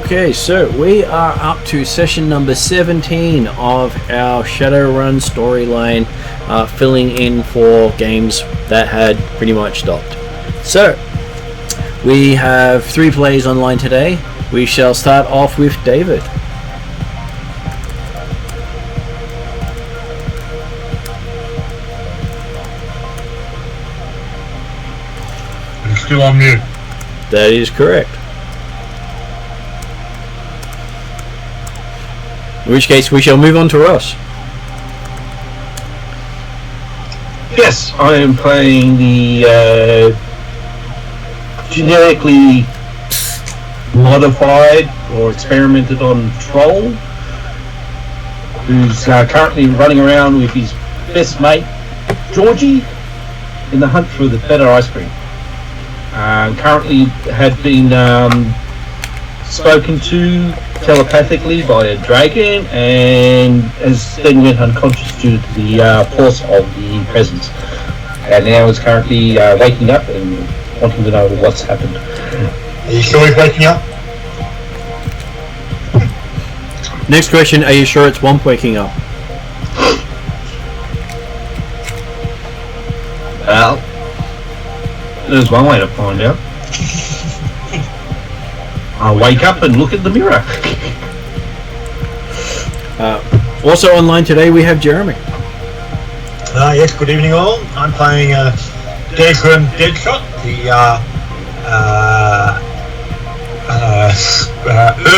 Okay, so we are up to session number 17 of our Shadowrun storyline, filling in for games that had pretty much stopped. So, we have 3 plays online today. We shall start off with David. I'm still on mute. That is correct. In which case, we shall move on to Ross. Yes, I am playing the genetically modified or experimented on troll, who's currently running around with his best mate, Georgie, in the hunt for the better ice cream. Currently had been spoken to telepathically by a dragon, and has then went unconscious due to the force of the presence, and now is currently waking up and wanting to know what's happened. Are you sure he's waking up? Next question, are you sure it's Womp waking up? Well, there's one way to find out. I'll wake up and look at the mirror. Also online today we have Jeremy. Yes, good evening all. I'm playing Desmond Deadshot, the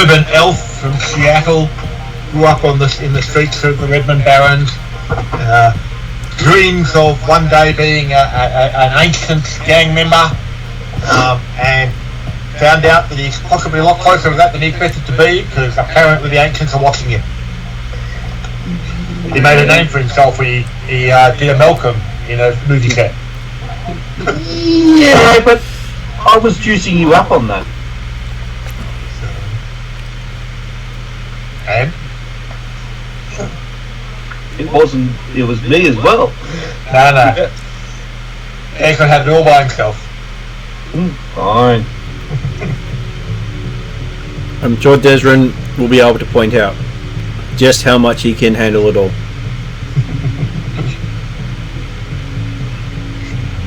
urban elf from Seattle. Grew up in the streets of the Redmond Barrens. Dreams of one day being an ancient gang member, and found out that he's possibly a lot closer to that than he expected to be, because apparently the ancients are watching him. He made a name for himself when he did a Malcolm in a movie set. Yeah, but I was juicing you up on that. And? It was me as well. No. Desmond had it all by himself. Fine. I'm sure Desrin will be able to point out just how much he can handle it all.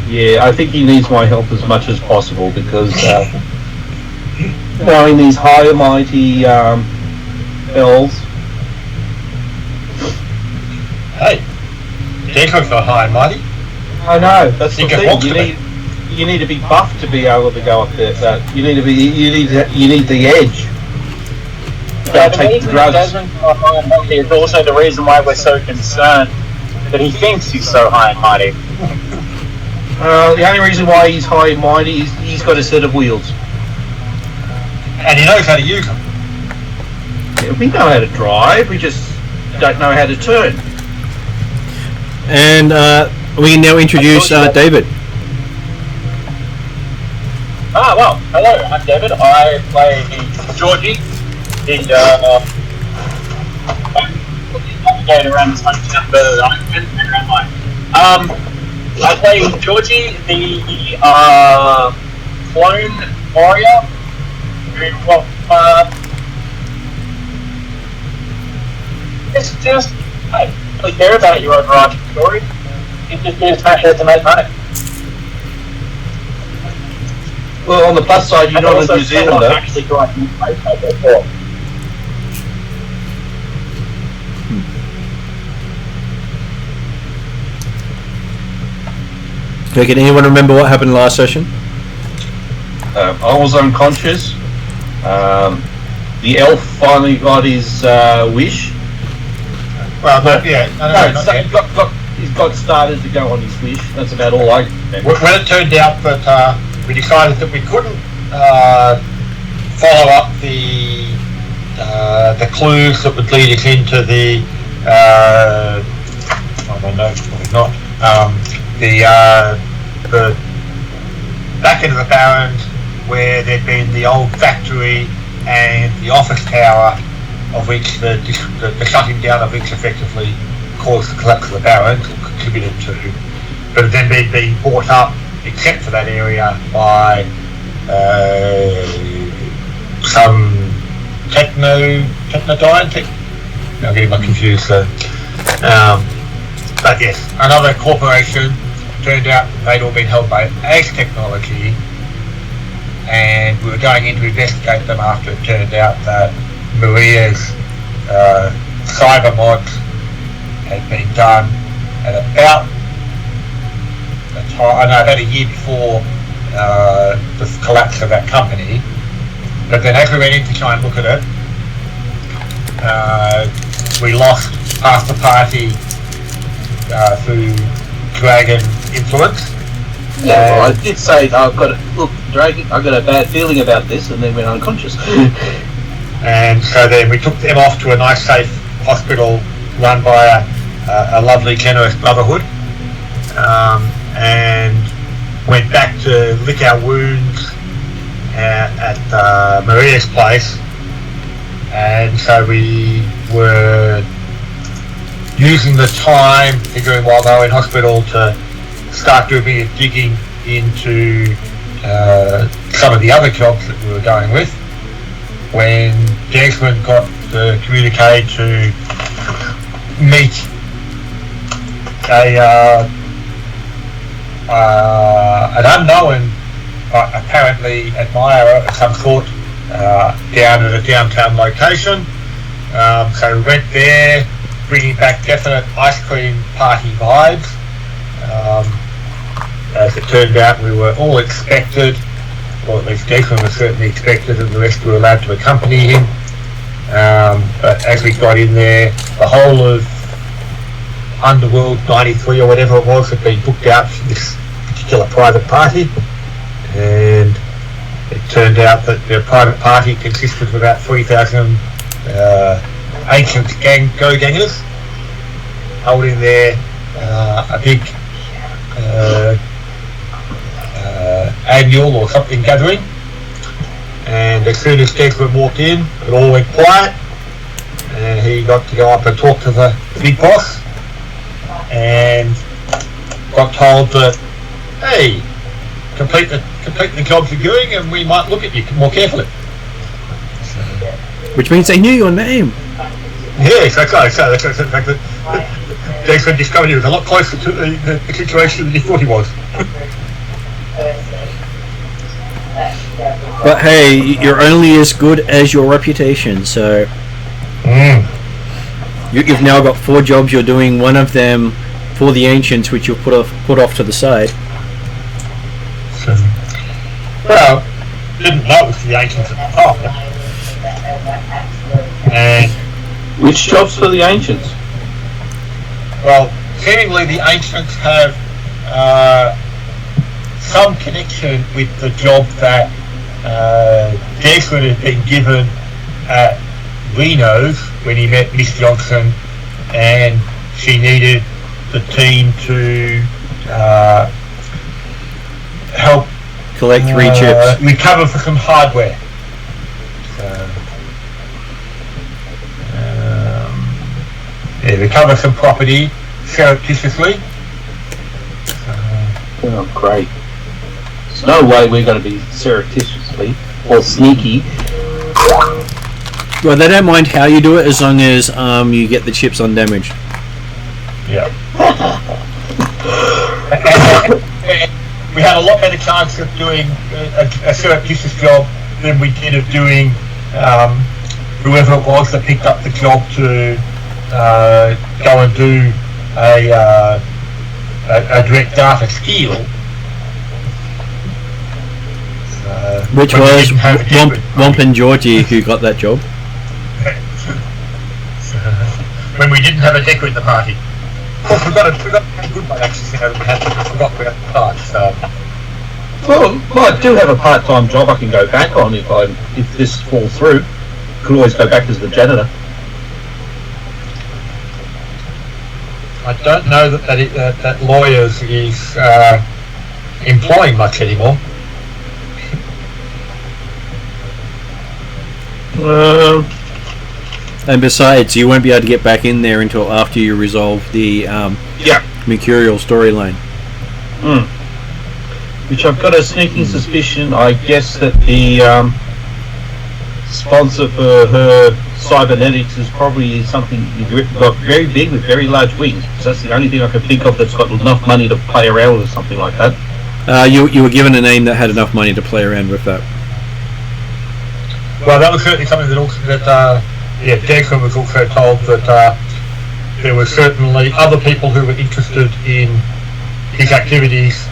Yeah, I think he needs my help as much as possible, because knowing these high and mighty elves. Hey, Desmond's not high and mighty. I know, that's the thing. You You need to be buffed to be able to go up there. So you need the edge. Yeah, the reason Desmond's not high and mighty is also the reason why we're so concerned that he thinks he's so high and mighty. The only reason why he's high and mighty is he's got a set of wheels. And he knows how to use them. Yeah, we know how to drive, we just don't know how to turn. And we can now introduce David. Well, hello, I'm David. I play Georgie, the navigator around this much better than I can. I play Georgie, the clone warrior, who it's just, I don't really care about your overarching story. It just is passionate to make money. Well, on the plus side, you're not a New Zealander. Actually trying to make before. Okay, can anyone remember what happened last session? I was unconscious. The elf finally got his wish. Well, He's got started to go on his wish. That's about all I remember. when it turned out that we decided that we couldn't follow up the clues that would lead us into the I don't know, probably not the back end of the Barrens, where there'd been the old factory and the office tower, of which the shutting down of which effectively caused the collapse of the Barrens, or contributed to, but then being bought up, except for that area, by some Technodyne. I'm getting my confused. So, but yes, another corporation. Turned out they'd all been held by Ag Technology, and we were going in to investigate them after it turned out that Maria's cyber mods had been done at about about a year before the collapse of that company. But then as we went in to try and look at it, we lost half the party through Dragon influence. Yeah, well, I did say Dragon, I got a bad feeling about this, and then went unconscious. And so then we took them off to a nice, safe hospital run by a lovely, generous brotherhood, and went back to lick our wounds at Maria's place. And so we were using the time, figuring while they were in hospital, to start doing a bit of digging into some of the other jobs that we were going with, when Desmond got the communique to meet an unknown, apparently admirer of some sort, down at a downtown location. So we went there, bringing back definite ice cream party vibes. As it turned out, we were all expected, or at least Desmond was certainly expected, and the rest were allowed to accompany him. But as we got in there, the whole of Underworld 93 or whatever it was had been booked out for this particular private party, and it turned out that the private party consisted of about 3,000 ancient go-gangers holding there a big annual or something gathering. And as soon as Desmond walked in, it all went quiet, and he got to go up and talk to the big boss, and got told that, hey, complete the jobs you're doing, and we might look at you more carefully. Which means they knew your name. Yes, that's right. So that's the fact that Desmond discovered he was a lot closer to the situation than he thought he was. But hey, you're only as good as your reputation, so you've now got 4 jobs you're doing, one of them for the Ancients, which you've put off to the side. Well, didn't know it was the Ancients at the top. And which jobs for the Ancients? well, seemingly the Ancients have some connection with the job that Desmond had been given at Reno's when he met Miss Johnson, and she needed the team to help Collect 3 chips. recover for some hardware. Recover some property surreptitiously. Oh, great. There's no way we're going to be surreptitiously or sneaky. Well, they don't mind how you do it as long as you get the chips undamaged. Yeah. We had a lot better chance of doing a surreptitious job than we did of doing whoever it was that picked up the job to go and do a direct data steal. Which was Womp and Georgie who got that job. When we didn't have a decker in the party. Well, we got a good one actually. We forgot about the part. So. Well, I do have a part-time job I can go back on if this falls through. Could always go back as the janitor. I don't know that lawyers is employing much anymore. And besides, you won't be able to get back in there until after you resolve the Mercurial storyline. Which I've got a sneaking suspicion, I guess, that the sponsor for her cybernetics is probably something got very big with very large wings. That's the only thing I can think of that's got enough money to play around with something like that. You were given a name that had enough money to play around with that. Well, that was certainly something that Declan was also told that there were certainly other people who were interested in his activities,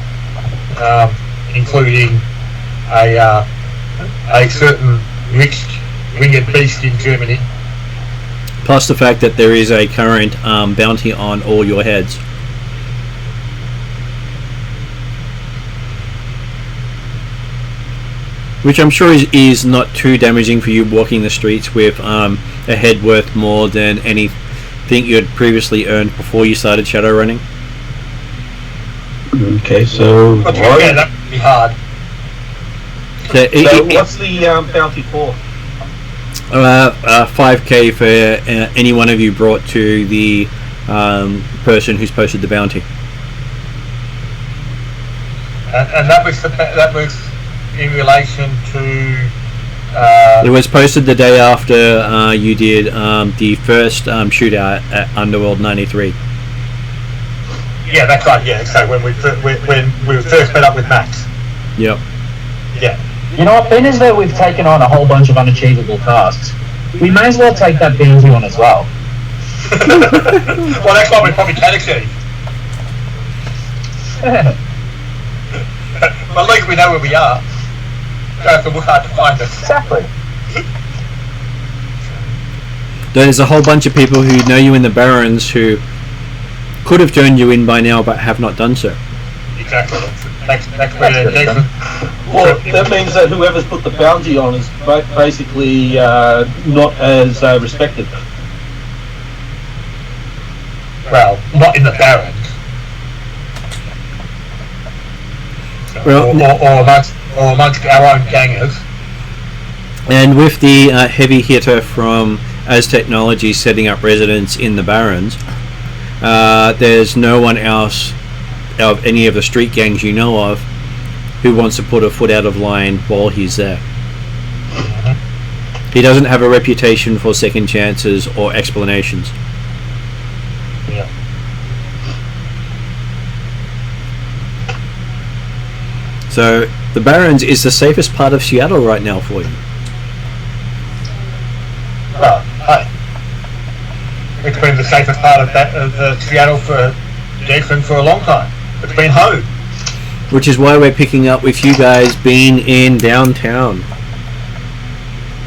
including a certain rich winged beast in Germany. Plus the fact that there is a current bounty on all your heads. Which I'm sure is not too damaging for you walking the streets with a head worth more than anything you had previously earned before you started shadowrunning. Okay, so... Yeah, that would be hard. So what's the bounty for? 5k for any one of you brought to the person who's posted the bounty. And that was in relation to... It was posted the day after you did the first shootout at Underworld 93. Yeah, that's right, yeah. So when we first met up with Max. Yep. Yeah. You know what, being as though we've taken on a whole bunch of unachievable tasks, we may as well take that bounty on as well. Well, that's why we probably can achieve. But at least we know where we are. Don't have to look hard to find us. Exactly. There's a whole bunch of people who know you in the Barrens who could have turned you in by now but have not done so. Exactly. That's where Declan... Well, that means that whoever's put the bounty on is basically not as respected. Well, not in the Barrens. Well, or amongst our own gangers. And with the heavy hitter from As Technology setting up residence in the Barrens, there's no one else of any of the street gangs you know of who wants to put a foot out of line while he's there. He doesn't have a reputation for second chances or explanations. Yeah. So the Barrens is the safest part of Seattle right now for you. Well, hey. It's been the safest part of Seattle for Jason for a long time. It's been home. Which is why we're picking up with you guys being in downtown.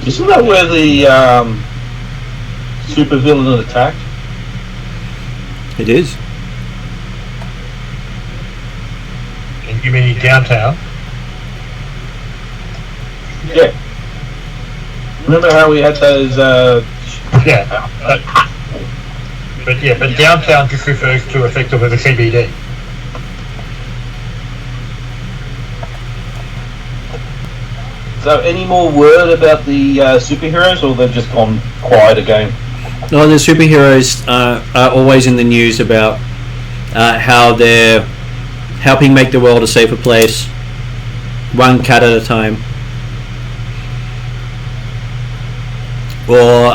Isn't that where the supervillain attacked? It is. And you mean downtown? Yeah. Remember how we had those... Yeah. But downtown just refers to effectively the CBD. So any more word about the superheroes, or they've just gone quiet again? No, the superheroes are always in the news about how they're helping make the world a safer place, one cat at a time. Or,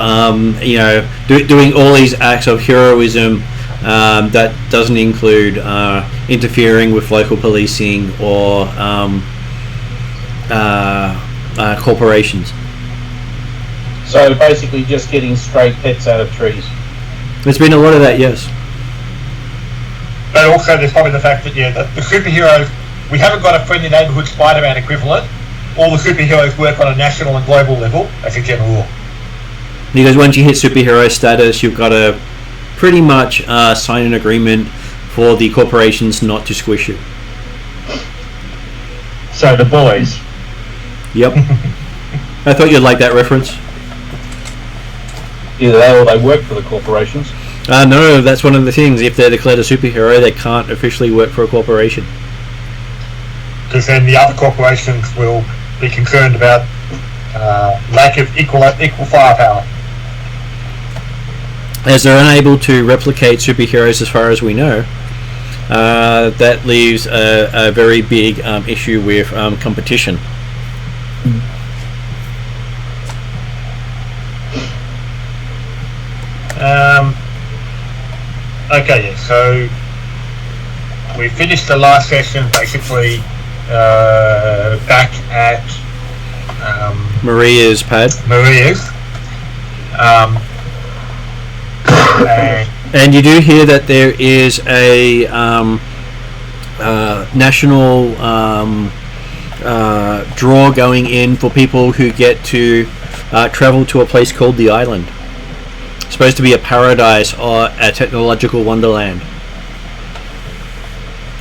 doing all these acts of heroism that doesn't include interfering with local policing or corporations. So basically just getting stray pets out of trees. There's been a lot of that, yes. But also there's probably the fact that, the superheroes, we haven't got a friendly neighbourhood Spider-Man equivalent. All the superheroes work on a national and global level, as a general rule. Because once you hit superhero status, you've got to pretty much sign an agreement for the corporations not to squish you. So the boys. Yep. I thought you'd like that reference. Either that or they work for the corporations. No, that's one of the things. If they're declared a superhero, they can't officially work for a corporation. Because then the other corporations will be concerned about lack of equal firepower. As they're unable to replicate superheroes as far as we know, that leaves a very big issue with competition. Okay, yeah, so we finished the last session basically back at Maria's pad. Maria's. And you do hear that there is a national draw going in for people who get to travel to a place called the Island. It's supposed to be a paradise or a technological wonderland,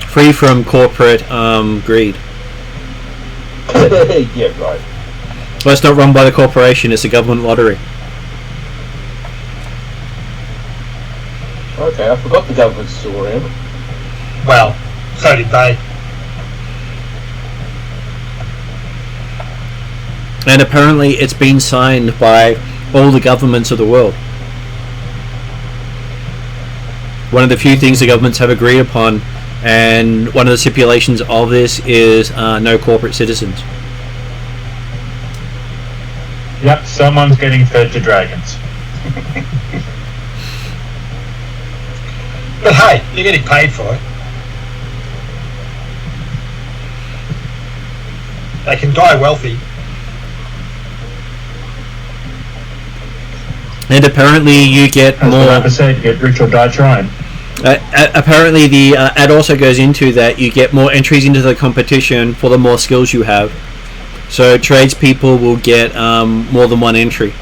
free from corporate greed. Yeah, right. Well, it's not run by the corporation; it's a government lottery. Okay, I forgot the government's still around. Well, so did they. And apparently it's been signed by all the governments of the world. One of the few things the governments have agreed upon, and one of the stipulations of this is no corporate citizens. Yep, someone's getting fed to dragons. But hey, you're getting paid for it. They can die wealthy. And apparently you get As more... the rapper said, get rich or die trying. apparently the ad also goes into that you get more entries into the competition for the more skills you have. So tradespeople will get more than one entry.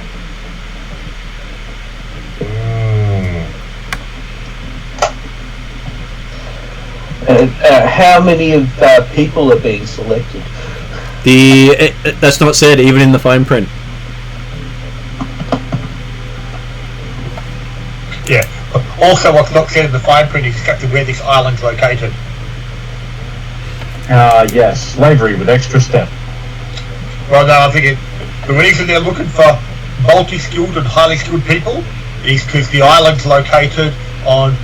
And how many of people are being selected? That's not said even in the fine print. Yeah. Also, what's not said in the fine print is exactly where this island's located. Yes, slavery with extra step. Well, no, I think the reason they're looking for multi-skilled and highly skilled people is because the island's located on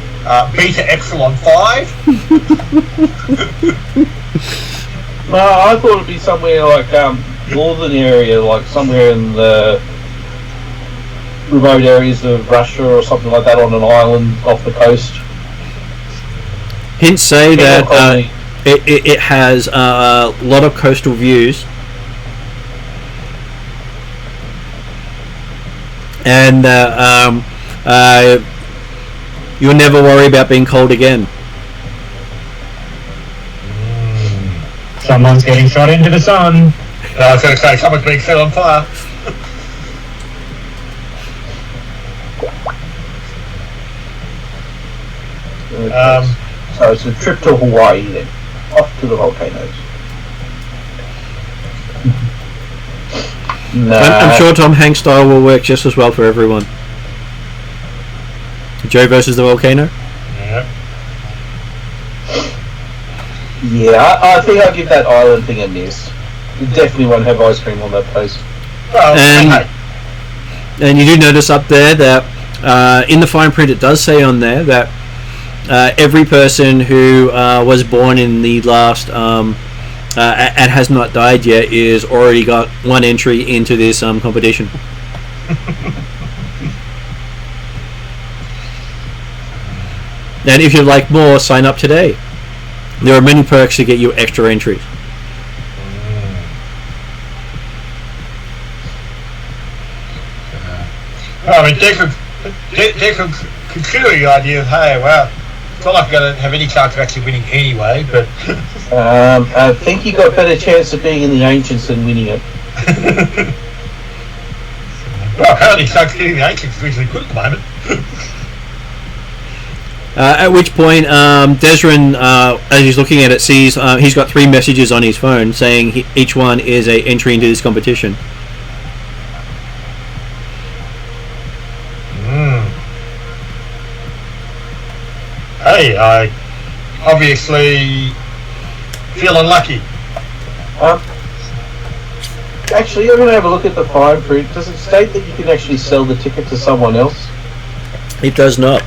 Beta Epsilon 5. No, I thought it'd be somewhere like northern area, like somewhere in the remote areas of Russia or something like that, on an island off the coast. Hints say that it has a lot of coastal views, and you'll never worry about being cold again. Someone's getting shot into the sun. I was going to say, someone's being set on fire. So it's a trip to Hawaii then, off to the volcanoes. No. I'm sure Tom Hanks style will work just as well for everyone. Joe versus the volcano? Yeah. Yeah, I think I'll give that island thing a miss. You definitely won't have ice cream on that place. Well, And you do notice up there that in the fine print it does say on there that every person who was born in the last and has not died yet is already got one entry into this competition. And if you'd like more, sign up today. There are many perks to get you extra entries. I mean, Declan's considering the idea of, hey, well, it's not like I'm going to have any chance of actually winning anyway, but... I think you got a better chance of being in the Ancients than winning it. Well, apparently getting the Ancients is reasonably good at the moment. At which point, Desrin, as he's looking at it, sees he's got 3 messages on his phone saying each one is a entry into this competition. Hey, I obviously feel unlucky. Actually, I'm going to have a look at the fine print. Does it state that you can actually sell the ticket to someone else? It does not.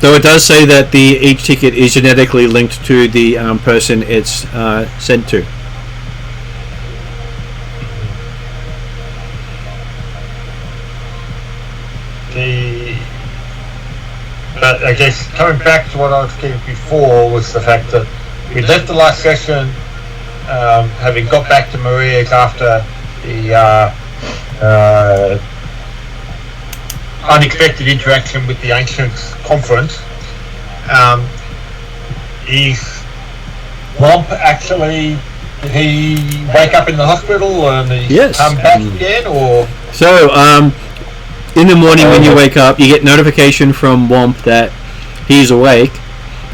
Though it does say that each ticket is genetically linked to the person it's sent to. But I guess coming back to what I was getting before was the fact that we left the last session having got back to Maria's after the unexpected interaction with the Ancients conference. Is Womp actually, did he wake up in the hospital and he's come back again, or? So, in the morning when you wake up, you get notification from Womp that he's awake,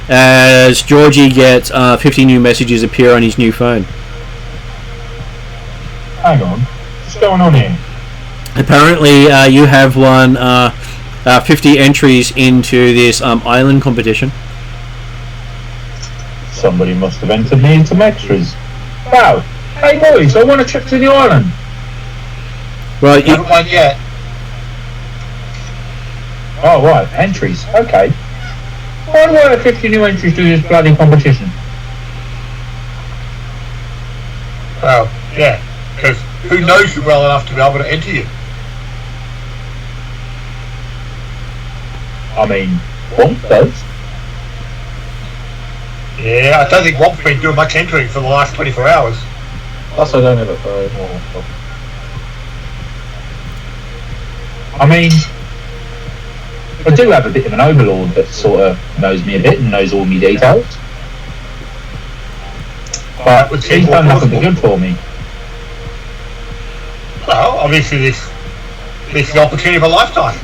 as Georgie gets 50 new messages appear on his new phone. Hang on. What's going on here? Apparently, you have won 50 entries into this island competition. Somebody must have entered me into some extras. Wow. Hey boys, I want a trip to the island. Well, you Haven't won yet. Oh right, entries. Okay. Why do I have 50 new entries to this bloody competition? Well, yeah, because who knows you well enough to be able to enter you? I mean, Womp does. Yeah, I don't think Womp's been doing much entering for the last 24 hours. Plus, I don't have a phone. I mean, I do have a bit of an overlord that sort of knows me a bit and knows all my details. But he's done nothing but good for me. Well, obviously this is the opportunity of a lifetime.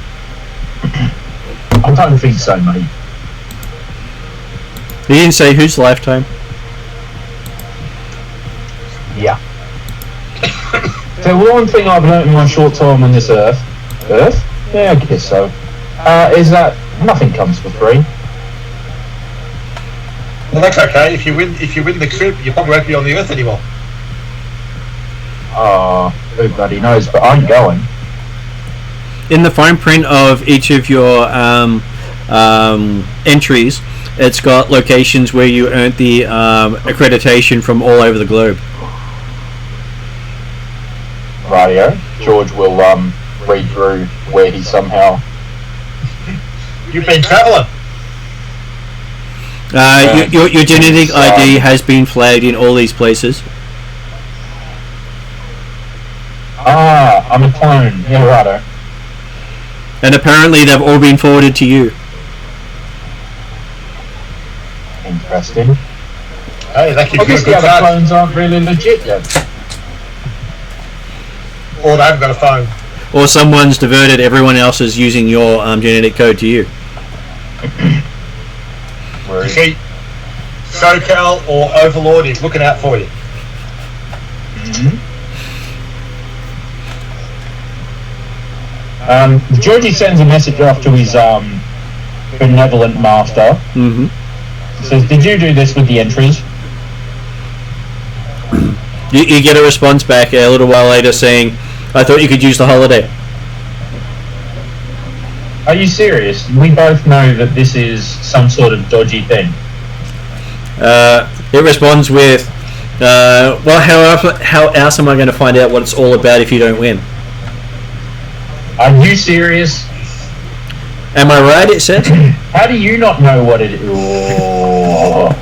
I don't think so, mate. You didn't say whose lifetime. Yeah. So one thing I've learnt in my short time on this Earth? Yeah, I guess so. Is that nothing comes for free. Well, that's okay. If you win the trip, you probably won't be on the Earth anymore. Who bloody knows? But I'm going. In the fine print of each of your entries, it's got locations where you earned the accreditation from all over the globe. Radio. George will read through where he somehow. You've been travelling. Your genetic ID has been flagged in all these places. I'm a clone. Yeah, righto. And apparently they've all been forwarded to you. Interesting. Hey, that I gives you a guess the good other start. clones aren't really legit yet. Or they haven't got a phone. Or someone's diverted everyone else's using your genetic code to you. You see, SoCal or Overlord is looking out for you. Georgie sends a message off to his benevolent master. Says, "Did you do this with the entries?" You get a response back a little while later saying, "I thought you could use the holiday." Are you serious? We both know that this is some sort of dodgy thing. It responds with, "Well, how else am I going to find out what it's all about if you don't win?" Are you serious? Am I right? It says. How do you not know what it is? Oh.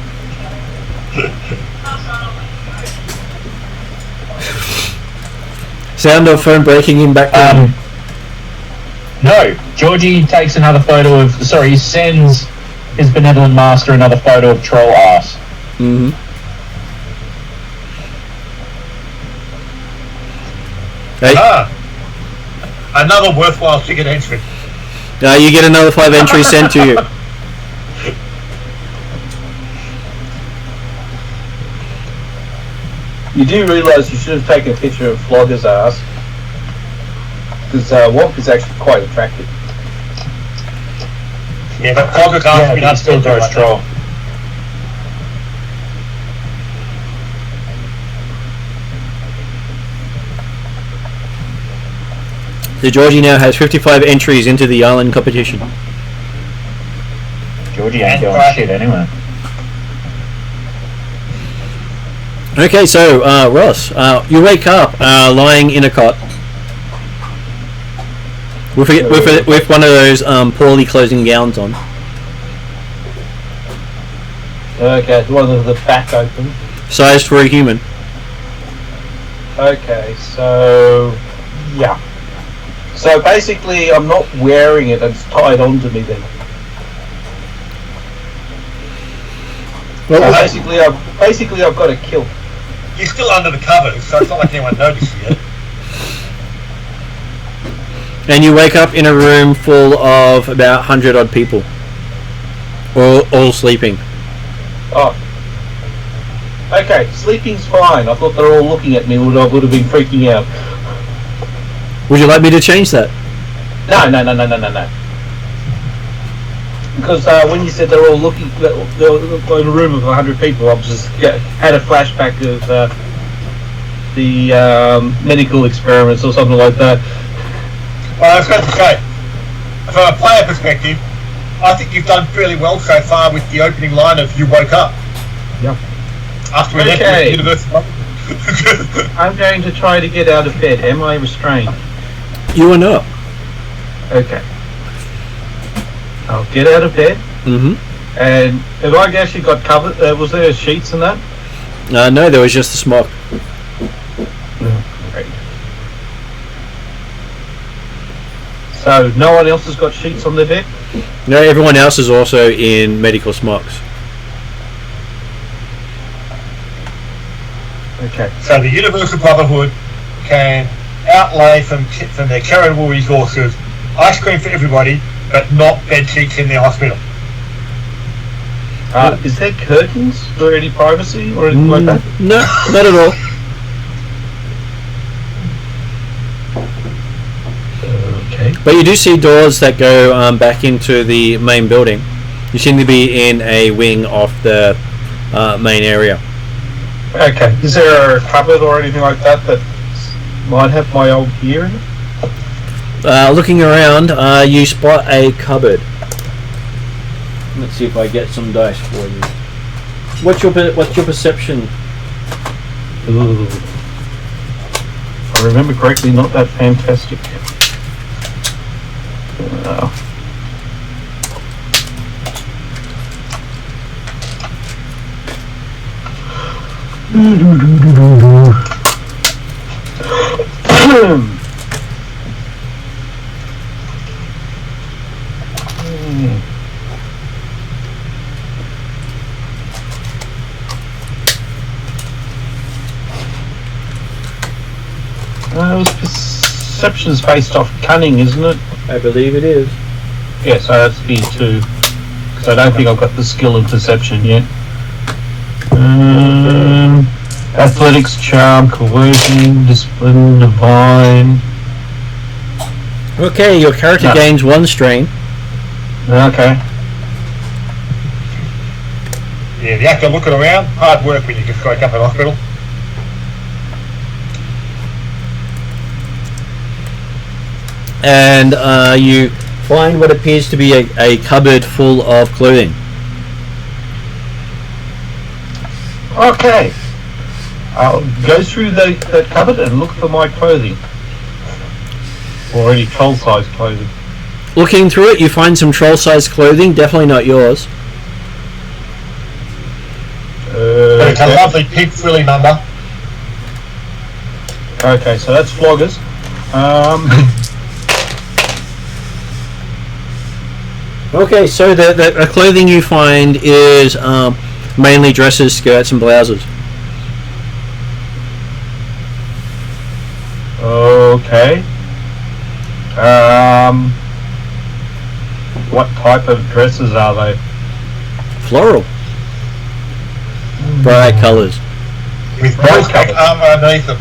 Sound of phone breaking in background. No, Georgie takes another photo of. Sorry, he sends his benevolent master another photo of troll ass. Hey. Another worthwhile ticket entry. You get another 5 entries sent to you. You do realise you should have taken a picture of Flogger's ass, because Womp is actually quite attractive. Yeah, but Fogger can't be but still goes troll. So Georgie now has 55 entries into the island competition. Georgie ain't doing shit anyway. Okay, so Ross, you wake up lying in a cot. with one of those poorly closing gowns on. Okay, one of the back open. Sized for a human. Okay, so yeah. So basically, I'm not wearing it; it's tied onto me then. Well, So basically, I've got a kilt. You're still under the covers, so it's not like anyone noticed you yet. and you wake up in a room full of about 100 odd people, all sleeping. Oh. Okay, sleeping's fine. I thought they were all looking at me, I would have been freaking out. Would you like me to change that? No. Because when you said they're all looking, they were in a room of 100 people, I was just had a flashback of the medical experiments or something like that. Well, I was going to say, from a player perspective, I think you've done fairly well so far with the opening line of "You woke up." Yep. After we left the university. I'm going to try to get out of bed. Am I restrained? You are not. Okay. I'll get out of bed. Mm-hmm. And have I actually got covered? Was there sheets and that? No, there was just a smock. Great. So no one else has got sheets on their bed? No, everyone else is also in medical smocks. Okay. So the Universal Brotherhood can outlay from their charitable resources ice cream for everybody, but not bed sheets in their hospital. Is there curtains for any privacy or anything like that? No, not at all. Okay. But you do see doors that go back into the main building. You seem to be in a wing of the main area. Okay. Is there a cupboard or anything like that that might have my old gear in it? Looking around, you spot a cupboard. Let's see if I get some dice for you. What's your perception? Ooh. If I remember correctly, not that fantastic. It was perception's based off cunning, isn't it? I believe it is. Yeah, so that's B2. Because I don't think I've got the skill in perception yet. Athletics, charm, coercion, discipline, divine. Okay, your character gains 1 strain. Okay. Yeah, you have to look around. Hard work when you just wake up in hospital. And you find what appears to be a cupboard full of clothing. Okay. I'll go through the cupboard and look for my clothing. Or any troll-sized clothing. Looking through it, you find some troll-sized clothing, definitely not yours. But it's a lovely pink frilly number. Okay, so that's floggers. Okay, so the clothing you find is mainly dresses, skirts, and blouses. Okay. What type of dresses are they? Floral. Bright colours. With black armour underneath them.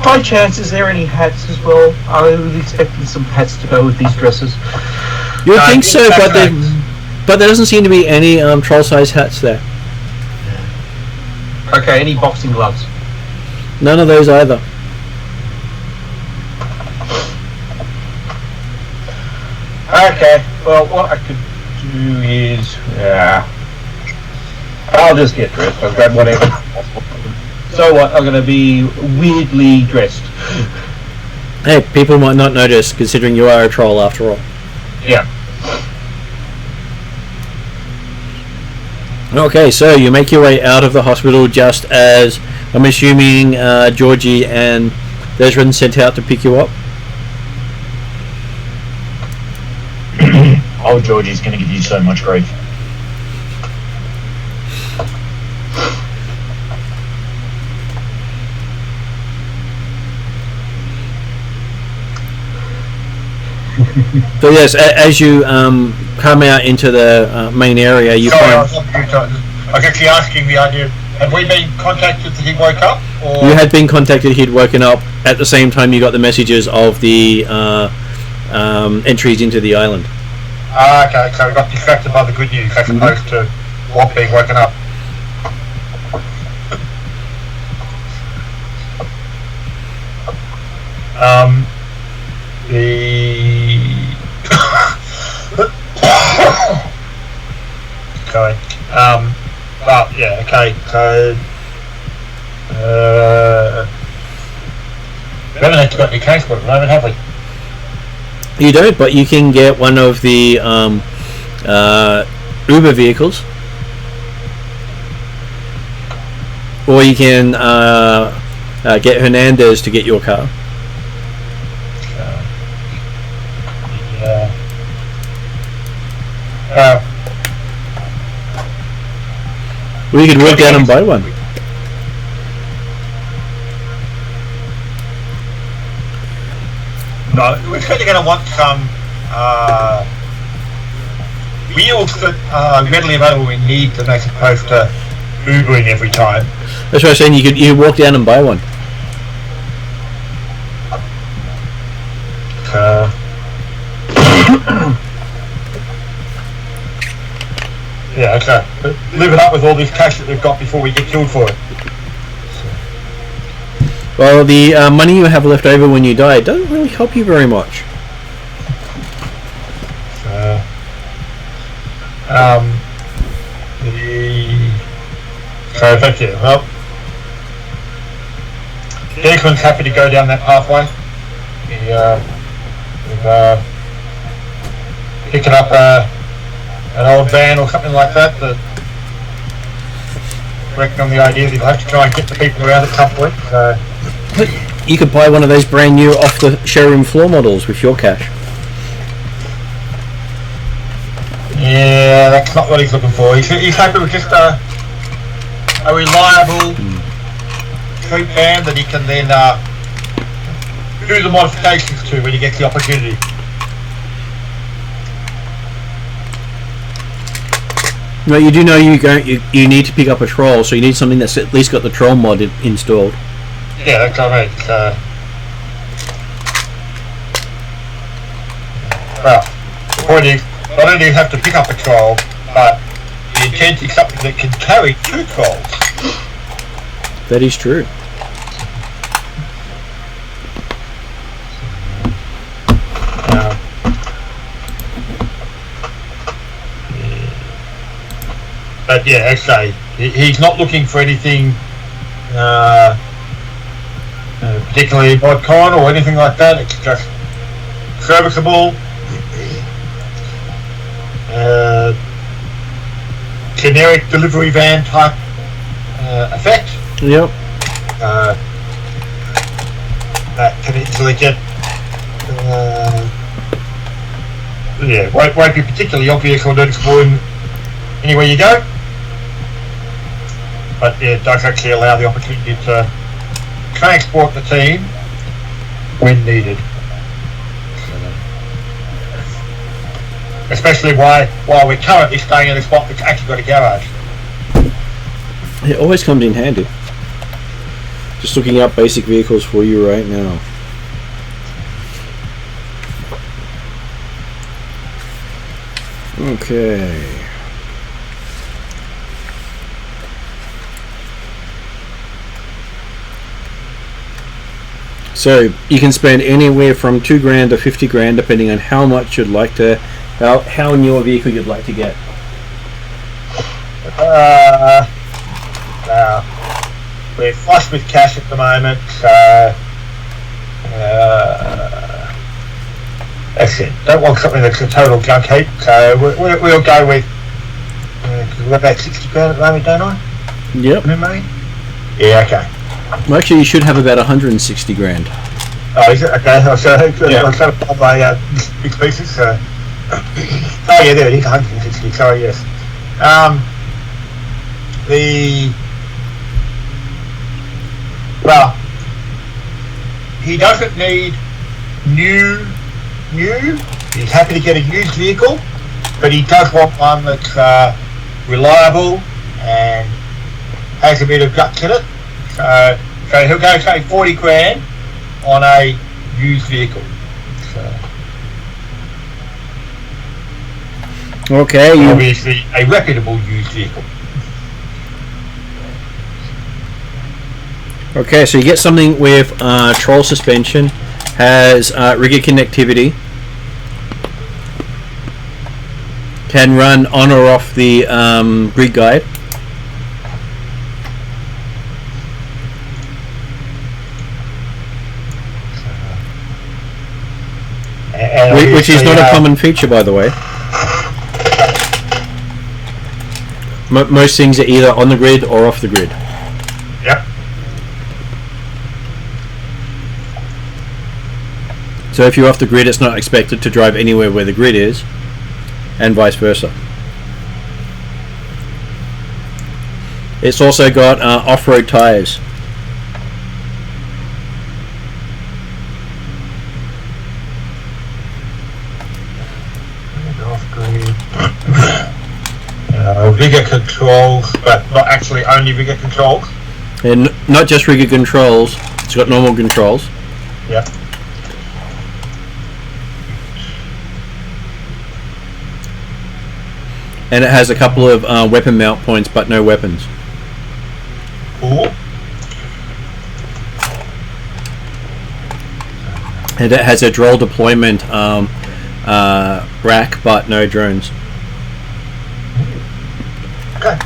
By chance, is there any hats as well? I was expecting some hats to go with these dresses. You would think so, but there doesn't seem to be any troll-sized hats there. Okay, any boxing gloves? None of those either. Okay, well, what I could do is, I'll just get dressed. I'll grab whatever. So what? I'm going to be weirdly dressed. Hey, people might not notice, considering you are a troll after all. Yeah. Okay, so you make your way out of the hospital just as, I'm assuming, Georgie and Desmond sent out to pick you up. Oh, Georgie's going to give you so much grief. So yes, as you come out into the main area, you Sorry, I find was actually asking the idea, have we been contacted that he woke up? Or? you had been contacted. He'd woken up at the same time you got the messages of the entries into the island. Okay, so we got distracted by the good news as opposed to what being woken up. Okay. Well, yeah, okay, so we haven't actually got any transport at the moment, have we? You don't, but you can get one of the Uber vehicles, or you can get Hernandez to get your car. Or you could walk down and buy one. No, we're certainly going to want some wheels that are readily available when we need them as opposed to Ubering every time. That's what I was saying. You walk down and buy one. Yeah, okay. But live it up with all this cash that we've got before we get killed for it. Well, the money you have left over when you die doesn't really help you very much. So thank you. Well, Declan's happy to go down that pathway. We've picking up an old van or something like that. Working on the idea that he'll have to try and get the people around a couple of weeks. So. You could buy one of those brand new off the showroom floor models with your cash. Yeah, that's not what he's looking for. He's happy with just a reliable street van that he can then do the modifications to when he gets the opportunity. Well, you do know you need to pick up a troll, so you need something that's at least got the troll mod installed. Yeah, that's what I mean. Well, the point is, not only do you have to pick up a troll, but the intent is something that can carry 2 trolls. That is true. But yeah, as I say, he's not looking for anything particularly mod-con or anything like that. It's just serviceable, generic delivery van type effect. Yep. That can easily get won't be particularly obvious or noticeable in anywhere you go, but yeah, it does actually allow the opportunity to transport the team when needed. Especially while we're currently staying in a spot that's actually got a garage. It always comes in handy. Just looking up basic vehicles for you right now. Okay. So you can spend anywhere from $2,000 to $50,000 depending on how much you'd like to, how new a vehicle you'd like to get. we're flush with cash at the moment, so that's it. Don't want something that's a total junk heap, so we'll go with we're about 60 grand at the moment, don't I? Yep. Memory? Yeah, okay. Well, actually, you should have about 160 grand. Oh, is it? Okay, I was trying to find my big pieces. Oh, yeah, there it is, 160. Sorry, yes. Well, he doesn't need new. He's happy to get a used vehicle, but he does want one that's reliable and has a bit of guts in it. So he'll go say 40 grand on a used vehicle. So Okay. obviously a reputable used vehicle. Okay, so you get something with troll suspension, has rigger connectivity, can run on or off the grid guide. Which is not a common feature, by the way. Most things are either on the grid or off the grid. Yep. So if you're off the grid, it's not expected to drive anywhere where the grid is, and vice versa. It's also got off-road tires. Rigger controls, but not actually only rigger controls. And not just rigger controls, it's got normal controls. Yep. And it has a couple of weapon mount points, but no weapons. Cool. And it has a droll deployment rack, but no drones. Okay.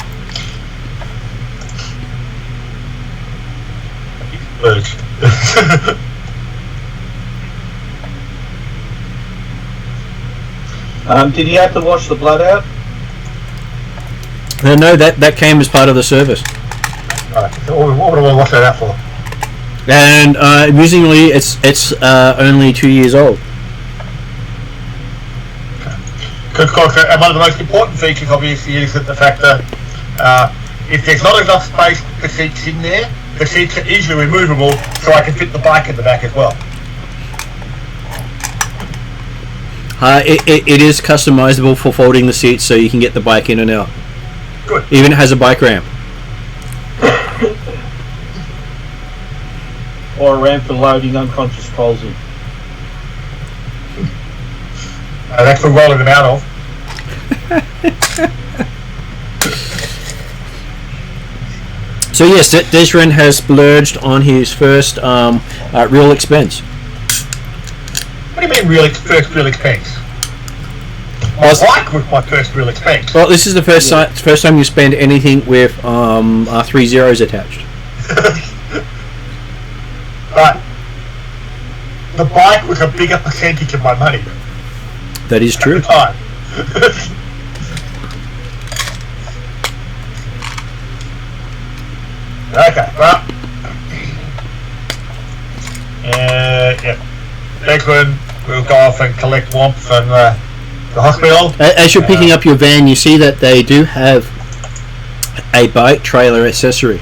Birds. Did you have to wash the blood out? No, that came as part of the service. Right. So what do I wash that out for? And amusingly, it's only 2 years old. Because one of the most important features, obviously, is that the fact that if there's not enough space for seats in there, the seats are easily removable, so I can fit the bike in the back as well. It is customizable for folding the seats, so you can get the bike in and out. Good. Even has a bike ramp. Or a ramp for loading unconscious trolls in? That's for rolling them out of. So yes, Desren has splurged on his first real expense. What do you mean first real expense? My bike was my first real expense. Well, this is the first time you spend anything with 3 zeros attached. But the bike was a bigger percentage of my money. That is true. At the time. Okay, well, yeah. Declan will go off and collect Womp from the hospital. As you're picking up your van, you see that they do have a bike trailer accessory.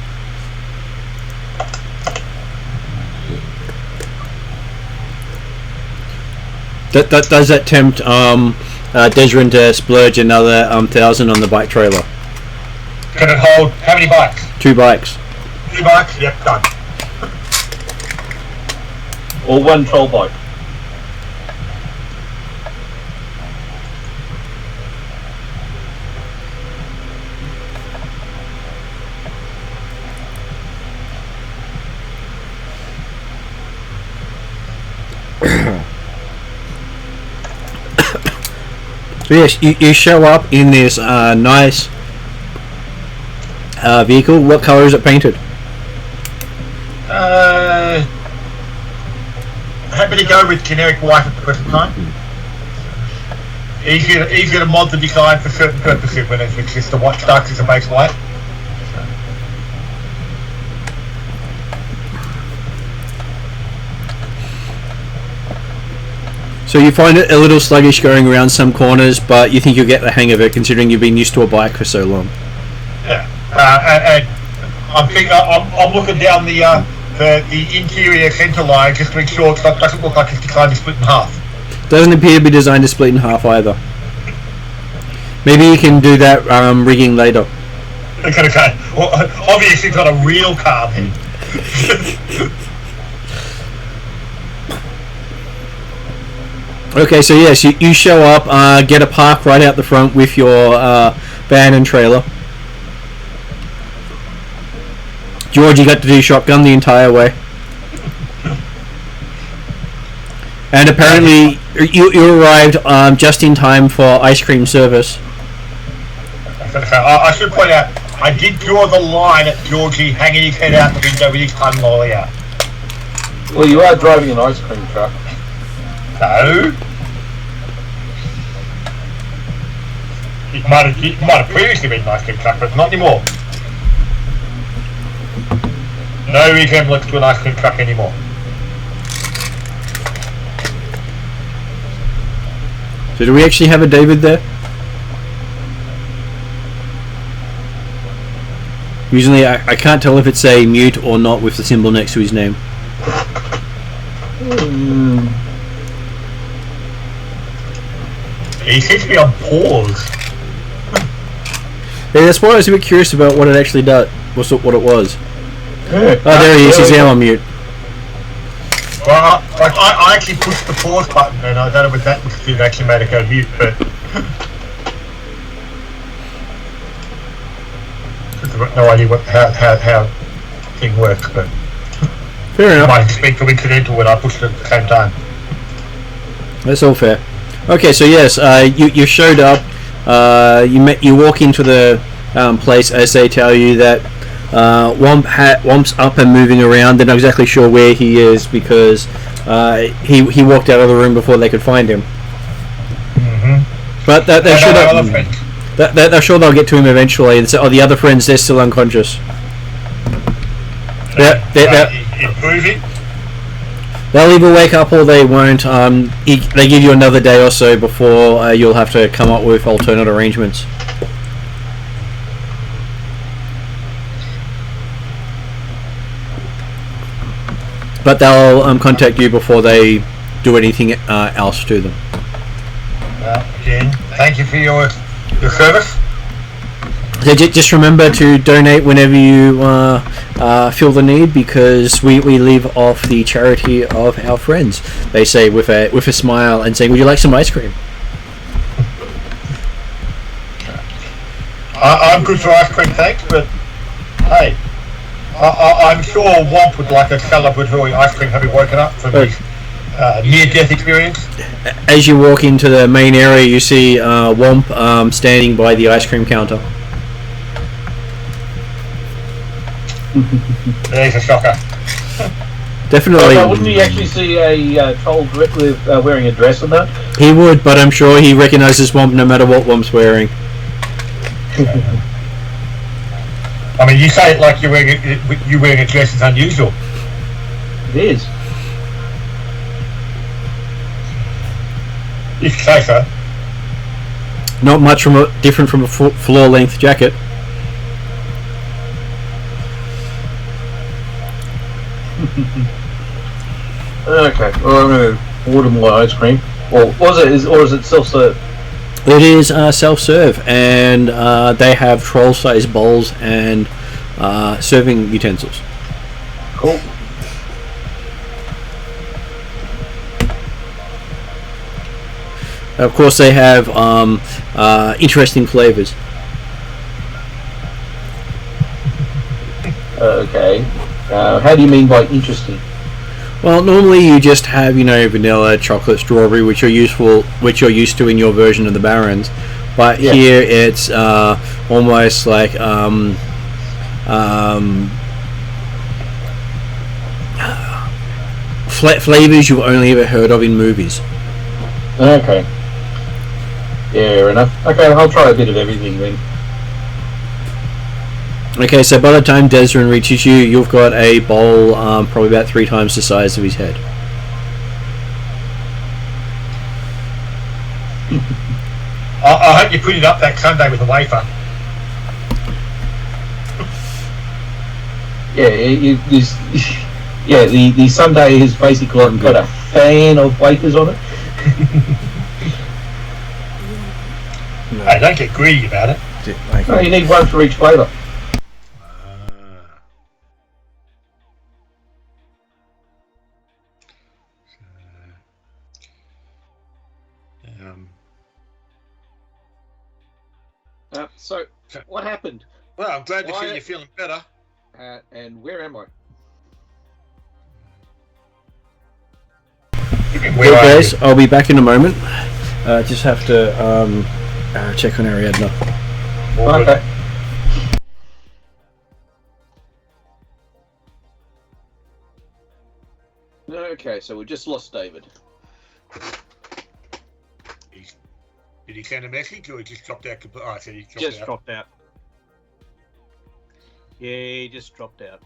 Does that tempt Desren to splurge another 1,000 on the bike trailer? Can it hold how many bikes? 2 bikes. 2 bikes? Yep, done. Or one troll bike? So yes, you show up in this nice vehicle. What colour is it painted? happy to go with generic white at the present time. Easier to mod the design for certain purposes when it's just the white starts as a base white. So you find it a little sluggish going around some corners, but you think you'll get the hang of it, considering you've been used to a bike for so long. Yeah, and I'm looking down the interior centre line just to make sure it doesn't look like it's designed to split in half. Doesn't appear to be designed to split in half either. Maybe you can do that rigging later. Okay. Well, obviously it's not a real car then. Okay, so yes, you show up, get a park right out the front with your van and trailer. George, you got to do shotgun the entire way. And apparently you arrived just in time for ice cream service. I should point out, I did draw the line at Georgie hanging his head out the window with his tongue lolly out. Well, you are driving an ice cream truck. No. It might have previously been an ice cream truck, but not anymore. No resemblance to an ice cream truck anymore. So do we actually have a David there? Usually I can't tell if it's a mute or not with the symbol next to his name. He seems to be on pause. Yeah, that's why I was a bit curious about what it actually does. What it was. Oh, there he is. He's now on mute. Well, I actually pushed the pause button, and I don't know if that did actually made it go mute, but I've got no idea how thing works. But Fair enough. might speak coincidental when I pushed it at the same time. That's all fair. Okay, so yes, you showed up. You walk into the place as they tell you that Womp's up and moving around. They're not exactly sure where he is because he walked out of the room before they could find him. Mm-hmm. But they're sure they'll get to him eventually. And so, the other friends, they're still unconscious. They're Improving. They'll either wake up or they won't. They give you another day or so before you'll have to come up with alternate arrangements. But they'll contact you before they do anything else to them. Again, thank you for your service. So just remember to donate whenever you feel the need, because we leave off the charity of our friends. They say with a smile and saying, "Would you like some ice cream?" I'm good for ice cream, thanks, but hey, I'm sure Womp would like a celebratory ice cream having woken up from his near-death experience. As you walk into the main area, you see Womp standing by the ice cream counter. There's a shocker. Definitely. Wouldn't you actually see a troll with wearing a dress and that? He would, but I'm sure he recognises Womp no matter what Womp's wearing. I mean, you say it like you're wearing a dress is unusual. It is. If you say so. Not much different from a floor-length jacket. Okay, well, I'm going to order more ice cream. Or is it self-serve? It is self-serve, and they have troll-sized bowls and serving utensils. Cool. Of course, they have interesting flavors. Okay. How do you mean by interesting? Well, normally you just have, vanilla, chocolate, strawberry, which you're used to in your version of the Barrens. But Yeah. here it's almost like flavors you've only ever heard of in movies. Okay. Yeah, fair enough. Okay, I'll try a bit of everything then. Okay, so by the time Desrin reaches you, you've got a bowl probably about 3 times the size of his head. I hope you put it up that Sunday with a wafer. Yeah, the Sunday is basically got a fan of wafers on it. Hey, don't get greedy about it. No, you need one for each flavour. So, what happened? Well, I'm glad to hear you're feeling better. And where am I? Where are guys, you? I'll be back in a moment. Just have to check on Ariadna. Okay. Okay, so we just lost David. Did he send a message or he just dropped out? Oh, I said he Dropped out. Yeah, he just dropped out.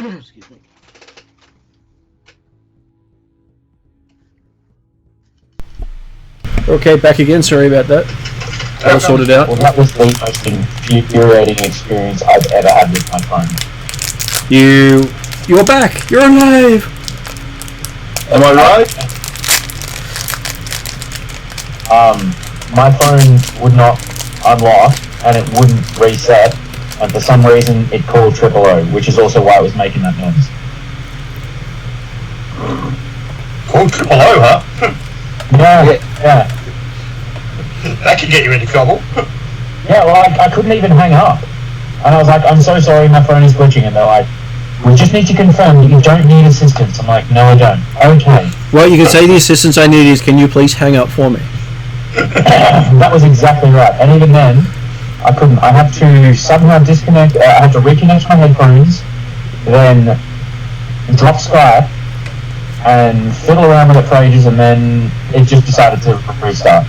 Excuse me. Okay, back again. Sorry about that. All sorted out. Well, that was the most infuriating experience I've ever had with my phone. You're back. You're alive. Am I right? My phone would not unlock and it wouldn't reset, and for some reason it called 000, which is also why it was making that noise. Called 000, huh? Yeah. That can get you into trouble. Yeah, well, I couldn't even hang up. And I was like, I'm so sorry, my phone is glitching. And they're like, we just need to confirm that you don't need assistance. I'm like, no, I don't. Okay. Well, you can say the assistance I need is, can you please hang up for me? That was exactly right. And even then, I couldn't. I had to somehow disconnect. I had to reconnect my headphones, then drop Skype, and fiddle around with it for ages, and then it just decided to restart.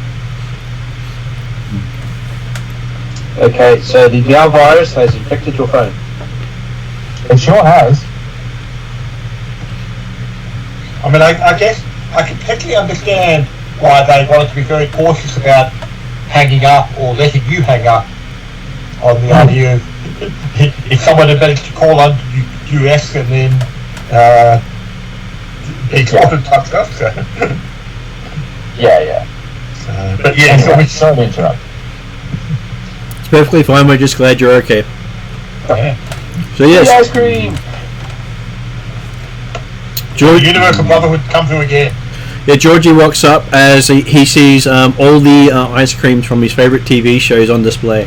Okay, so the Meow virus has infected your phone. It sure has. I mean, I guess I can totally understand why they wanted to be very cautious about hanging up or letting you hang up on the idea of if someone had managed to call on US and then be caught and touched up. So. Yeah. But yeah, Anyway, sorry to interrupt. It's perfectly fine. We're just glad you're okay. yeah. So yes, The ice cream! George. Universal Brotherhood come through again. Yeah, Georgie walks up as he sees all the ice creams from his favourite TV shows on display.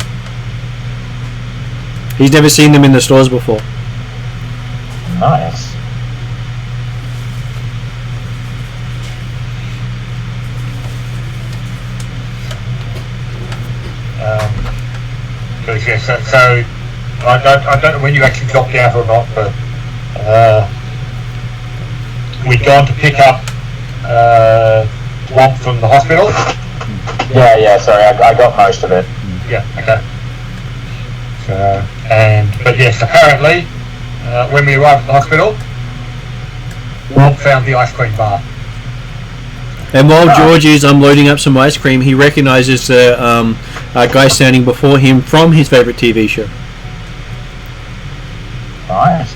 He's never seen them in the stores before. Nice. So I don't know when you actually dropped out or not, but he'd gone to pick up Womp from the hospital. Yeah, sorry, I got most of it. Yeah, okay. So, but yes, apparently, when we arrived at the hospital, Womp found the ice cream bar. And while George is loading up some ice cream, he recognises the guy standing before him from his favourite TV show, Nice.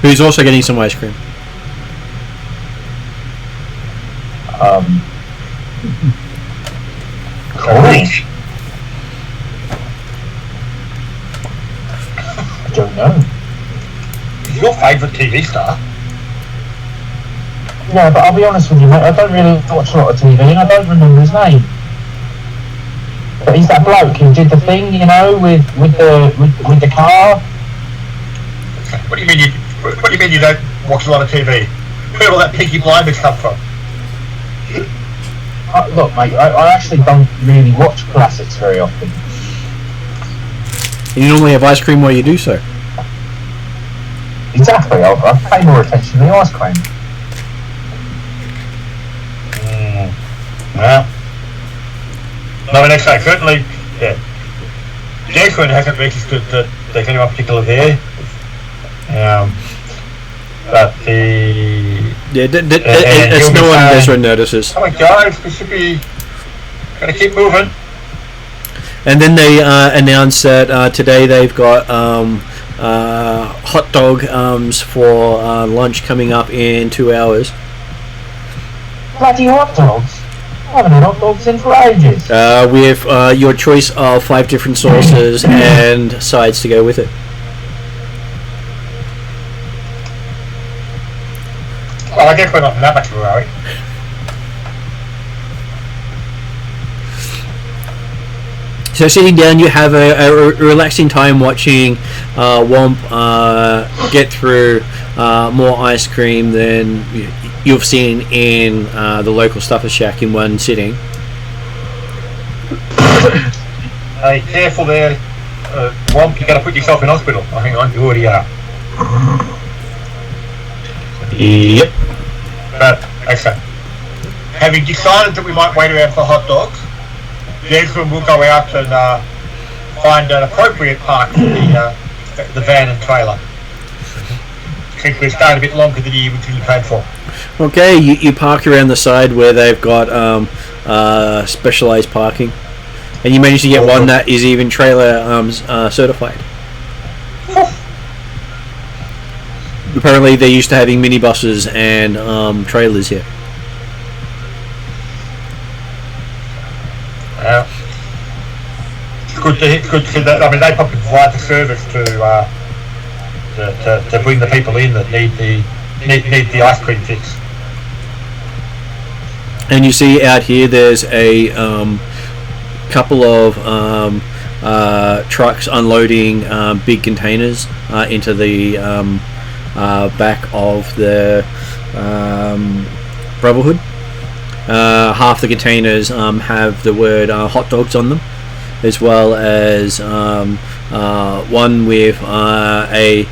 who's also getting some ice cream. Which, I don't know. is your favourite TV star? Yeah, but I'll be honest with you, mate, I don't really watch a lot of TV and I don't remember his name. But he's that bloke who did the thing, you know, with the car. What do you mean you don't watch a lot of TV? Where did all that Peaky Blinders come from? Look, mate, I actually don't really watch classics very often. And you normally have ice cream while you do so. Exactly, I pay more attention to the ice cream. Well, no, next time, certainly, yeah. Jason hasn't registered that there's anyone particular there. But the... Yeah, it's no one Desra notices. Oh my God, we should be... Gotta keep moving. And then they announce that today they've got hot dog for lunch coming up in 2 hours. Bloody hot dogs? I haven't had hot dogs in for ages. With your choice of 5 different sauces and sides to go with it. Well, I guess we're not in that much of a hurry. So sitting down, you have a relaxing time watching Womp get through more ice cream than you've seen in the local Stuffer Shack in one sitting. Hey, careful there, Womp, you gotta put yourself in hospital. Oh, hang on, you already are. Yep. But, okay. Having decided that we might wait around for hot dogs, Jason will go out and find an appropriate park for the van and trailer. Since we're starting a bit longer than you originally planned for. Okay, you park around the side where they've got specialised parking, and you manage to get one that is even trailer certified. Apparently, they're used to having minibuses and trailers here. It's good to that. I mean, they probably provide the service to bring the people in that need the ice cream fix. And you see out here, there's a couple of trucks unloading big containers into the back of the Brotherhood. Half the containers have the word hot dogs on them, as well as one with a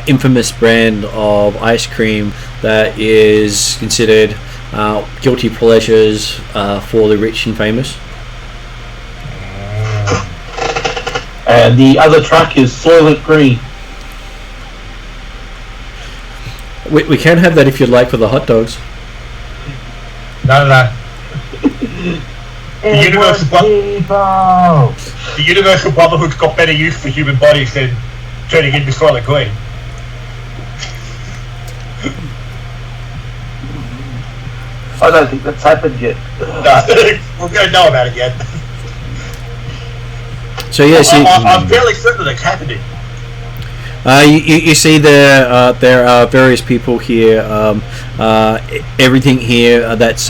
infamous brand of ice cream that is considered guilty pleasures for the rich and famous. And the other truck is Soylent Green. We can have that if you'd like for the hot dogs. No. The Universal Brotherhood's got better use for human bodies than turning into Soylent Green. I don't think that's happened yet. No, we're going to know about it yet. So yes, I'm fairly certain that it's happening. You see there are various people here. Everything here that's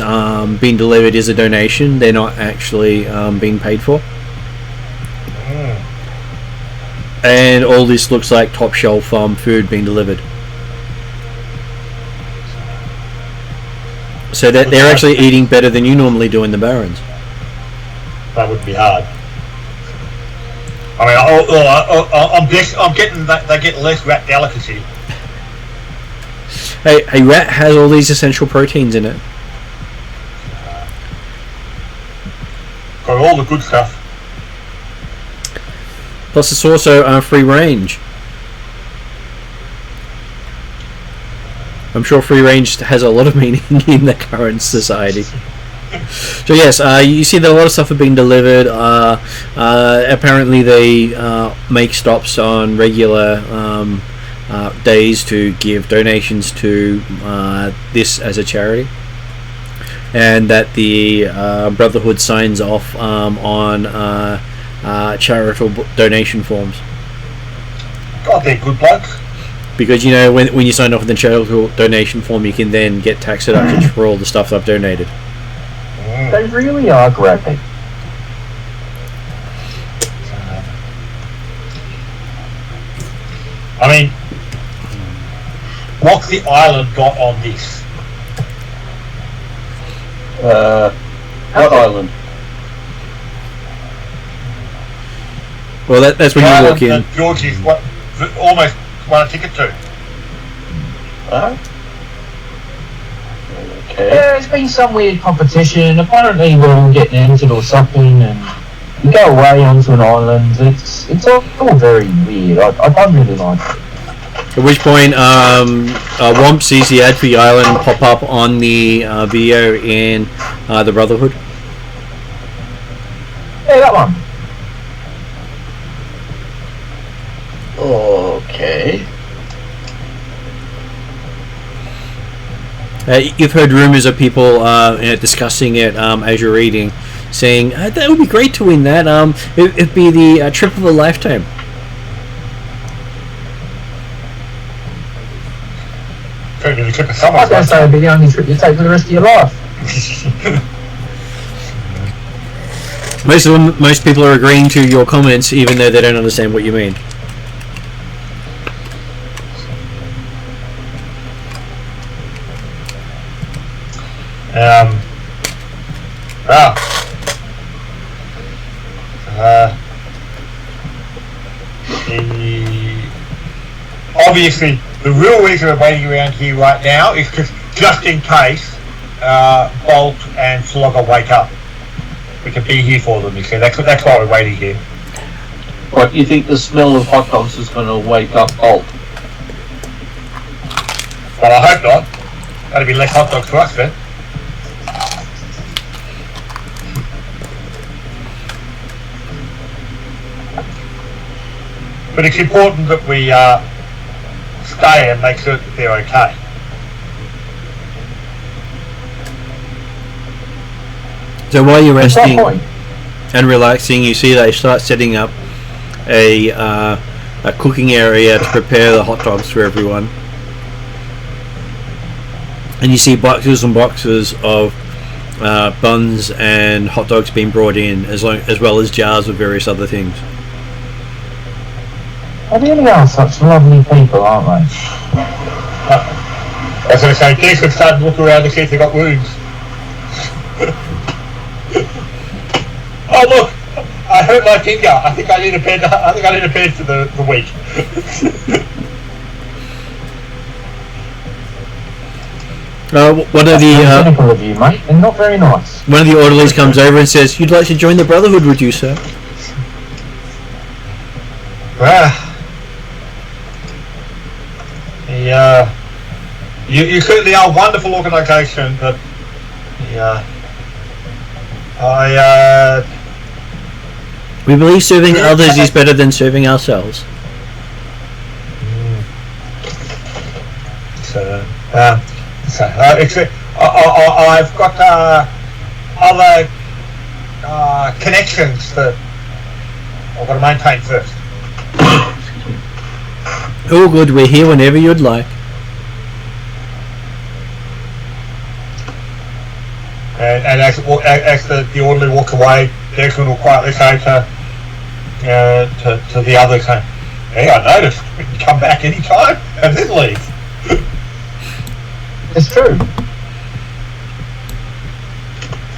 being delivered is a donation. They're not actually being paid for. And all this looks like top shelf food being delivered. So that they're actually eating better than you normally do in the Barrens. That would be hard. I mean, I'm getting that they get less rat delicacy. Hey, rat has all these essential proteins in it. Got all the good stuff. Plus, it's also free range. I'm sure free range has a lot of meaning in the current society. So yes, you see that a lot of stuff have been delivered. Apparently, they make stops on regular days to give donations to this as a charity, and that the Brotherhood signs off on charitable donation forms. God, they're good blokes. Because, you know, when you sign off with the charitable donation form, you can then get tax deductions for all the stuff that I've donated. They really are great. I mean, what's the island got on this? What island? Well, that's when you walk in. That Georgie's almost won a ticket to. Okay. Yeah, there's been some weird competition. Apparently we're all getting entered or something, and you go away onto an island. It's all very weird. I don't really like it. At which point, Womp sees the ad for the island pop up on the video in the Brotherhood. Yeah, that one. Okay. You've heard rumours of people discussing it as you're reading, saying that would be great to win that. It'd be the trip of a lifetime. Could be the trip of I was someone's going to say it'd be the only trip you take for the rest of your life. Most people are agreeing to your comments, even though they don't understand what you mean. Obviously, the real reason we're waiting around here right now is just in case Bolt and Flogger wake up. We can be here for them, you see. That's why we're waiting here. What, you think the smell of hot dogs is going to wake up Bolt? Well, I hope not. That'll be less hot dogs for us then. But it's important that we stay and make certain that they're okay. So while you're At that resting point, and relaxing, you see they start setting up a cooking area to prepare the hot dogs for everyone. And you see boxes and boxes of buns and hot dogs being brought in, as well as jars of various other things. they really are such lovely people, aren't they? As I say, Jason started to look around to see if they got wounds. Oh look! I hurt my finger. I think I need a bed. For the week. One of the cynical of you, mate, and not very nice. one of the orderlies comes over and says, "You'd like to join the Brotherhood, would you, sir?" You certainly are a wonderful organisation, but We believe serving others is better than serving ourselves. I've got other connections that I've got to maintain first. All good, we're here whenever you'd like. And as the orderly walks away, Declan will quietly say to the others, saying, "Hey, I noticed. We can come back any time and then leave." It's true.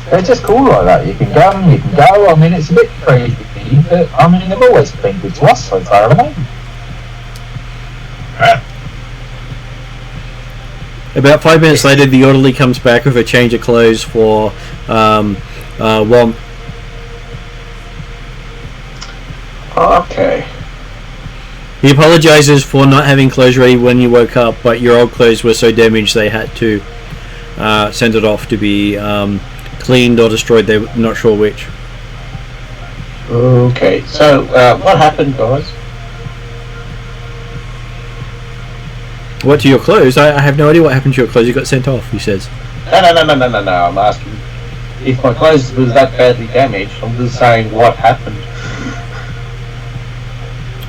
They're just cool like that. You can come, you can go. I mean, it's a bit crazy, but I mean, they've always been good to us so far, haven't they? About 5 minutes later, the orderly comes back with a change of clothes for Womp. Okay. He apologizes for not having clothes ready when you woke up, but your old clothes were so damaged they had to send it off to be cleaned or destroyed. They're not sure which. Okay, so what happened, guys? What to your clothes? I have no idea what happened to your clothes. You got sent off, he says. No. I'm asking if my clothes was that badly damaged. I'm just saying what happened.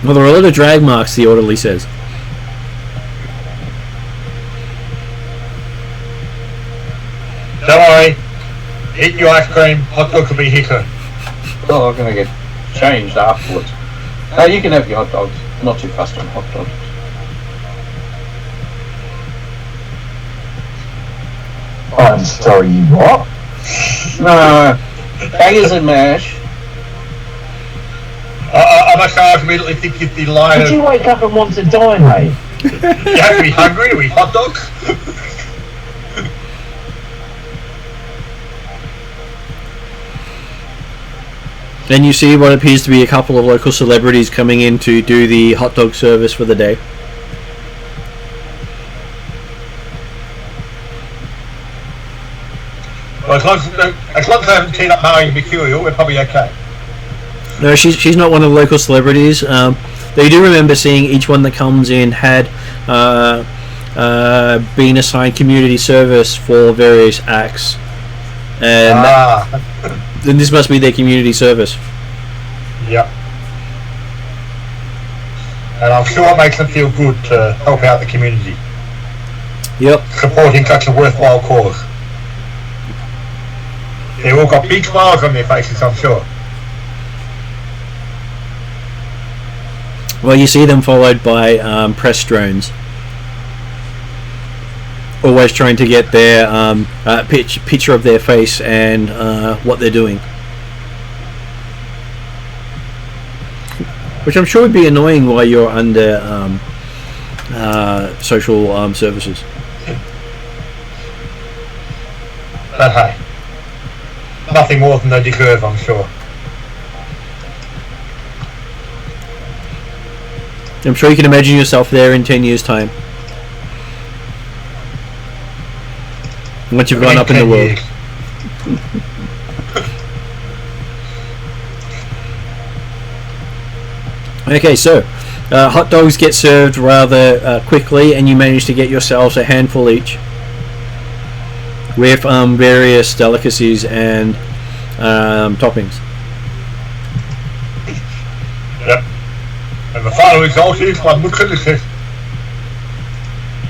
Well, there are a lot of drag marks, the orderly says. Don't worry. Eat your ice cream. Hot dog will be here soon. Oh, I'm gonna get changed afterwards. No, you can have your hot dogs. I'm not too fussed on hot dogs. I'm sorry, you what? No, bangers and mash. I must immediately think you'd be lying. Did you wake up and want to die, mate? You have to be hungry to eat hot dogs? Then you see what appears to be a couple of local celebrities coming in to do the hot dog service for the day. Well, as long as I haven't teamed up Mario Mercurial, we're probably okay. No, she's not one of the local celebrities. They do remember seeing each one that comes in had been assigned community service for various acts, and then this must be their community service. Yep. And I'm sure it makes them feel good to help out the community, Yep. supporting such a worthwhile cause. They've all got big smiles on their faces, I'm sure. Well, you see them followed by press drones, always trying to get their picture of their face and what they're doing, which I'm sure would be annoying while you're under social services. But hey, nothing more than they deserve, I'm sure. I'm sure you can imagine yourself there in 10 years' time, once you've gone up in the world. Okay, so hot dogs get served rather quickly, and you manage to get yourselves a handful each, with various delicacies and toppings. Yep. And the final result is one looks at it and says,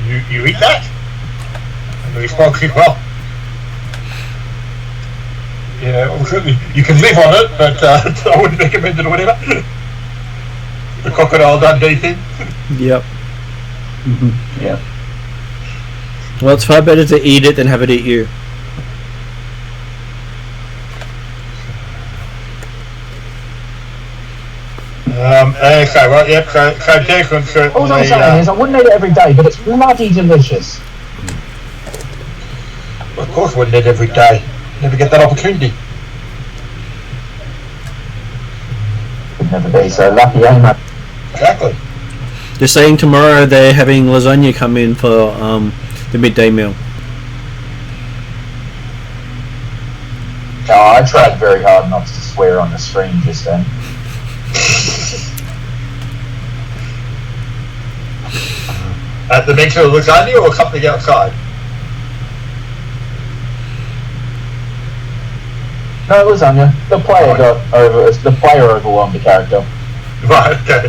you eat that? And the response is, well, yeah, well, certainly you can live on it, but I wouldn't recommend it or whatever. The Crocodile Dundee thing. Yep. Yeah. Well, it's far better to eat it than have it eat you. Okay, well, yep, so Declan certainly... All I'm saying is, I wouldn't eat it every day, but it's bloody delicious. Of course I wouldn't eat it every day. Never get that opportunity. Would never be so lucky, eh, mate? Exactly. They're saying tomorrow they're having lasagna come in for the midday meal. No, I tried very hard not to swear on the stream just then. At the mention of lasagna or something outside? No, lasagna. The player overwhelmed the character. Right, okay.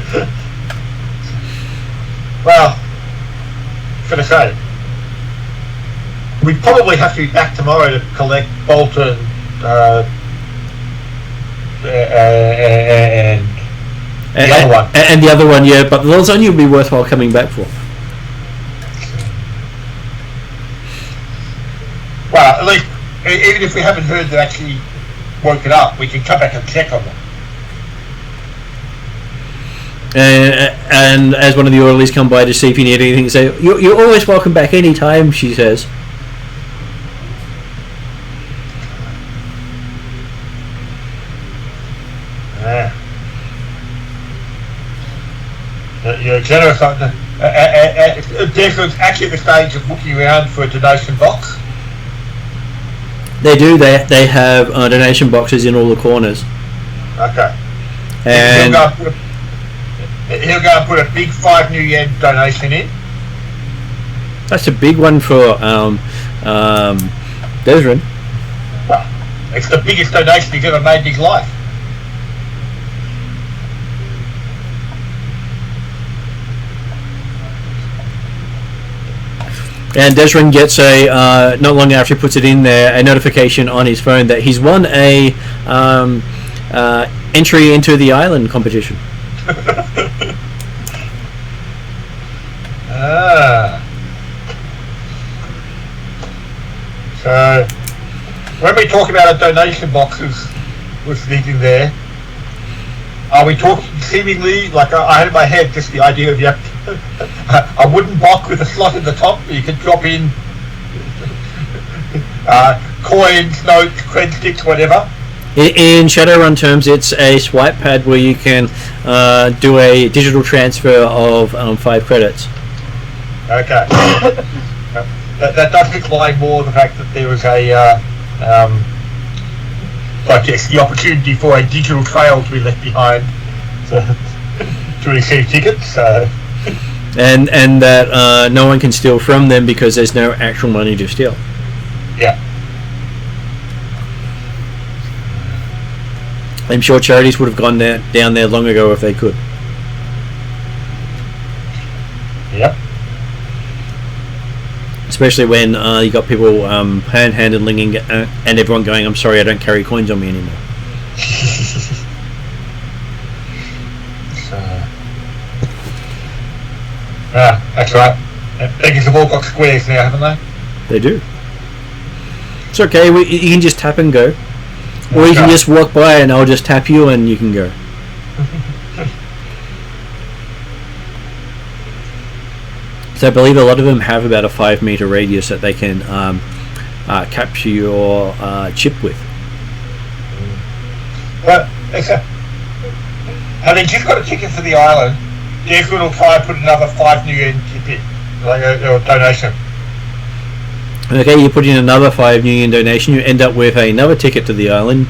Well, gonna say, we probably have to be back tomorrow to collect Bolton and the other one. And the other one, yeah, but the lasagna would be worthwhile coming back for. Well, at least, even if we haven't heard they actually woke it up, we can come back and check on them. And as one of the orderlies come by to see if you need anything, say, you're always welcome back any time, she says. You're generous. Desmond's actually at the stage of looking around for a donation box. They do. They have donation boxes in all the corners. Okay. And he'll go and put a big 5 new yen donation in. that's a big one for Desrin. Well, it's the biggest donation he's ever made in his life. And Desrin gets not long after he puts it in there, a notification on his phone that he's won a entry into the island competition. So, when we talk about a donation boxes was leading there, are we talking seemingly, like I had in my head just the idea of a wooden box with a slot in the top where you can drop in coins, notes, cred sticks, whatever? In Shadowrun terms, it's a swipe pad where you can do a digital transfer of 5 credits. Okay. That does explain more the fact that there was the opportunity for a digital trail to be left behind to receive tickets. So. And that no one can steal from them because there's no actual money to steal. Yeah. I'm sure charities would have gone down there long ago if they could. Yep. Especially when you got people panhandling and everyone going, I'm sorry, I don't carry coins on me anymore. That's right. Beggars have all got squares now, haven't they? They do. It's okay, you can just tap and go. Or you can just walk by and I'll just tap you and you can go. So I believe a lot of them have about a 5 meter radius that they can capture your chip with. But having just got a ticket for the island, Desmond will try and put another 5 new yen chip in, like a donation. Okay, you put in another 5 new yen donation, you end up with another ticket to the island,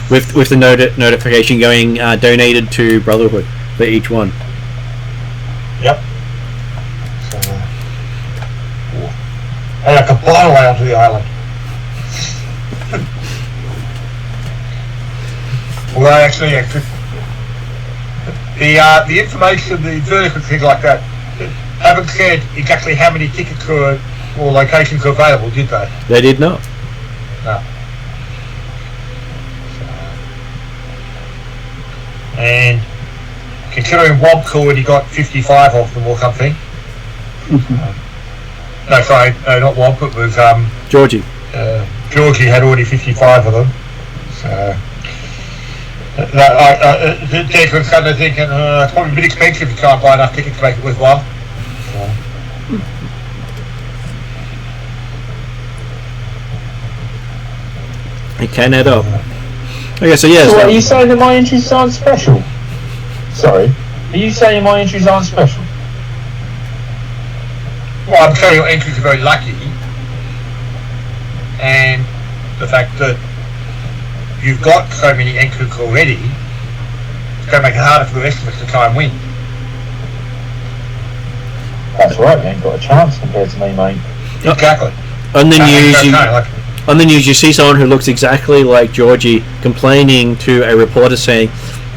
with the notification going donated to Brotherhood for each one. Yep. And I can fly away onto the island. Well, actually, the information, the vertical things like that, haven't said exactly how many tickets or locations are available, did they? They did not. No. And considering Womp's already got 55 of them or something. No, sorry, no, not Womp, it was Georgie. Georgie had already 55 of them. So Desmond's kind of thinking it's probably a bit expensive to try and buy enough tickets to make it worthwhile. It can add up. Okay, so yes. So are you saying that my entries aren't special? Sorry. Are you saying my entries aren't special? Well, I'm saying your entries are very lucky, and the fact that you've got so many entries already, it's going to make it harder for the rest of us to try and win. That's right, you ain't got a chance compared to me, mate. Exactly. On the news, you see someone who looks exactly like Georgie complaining to a reporter saying,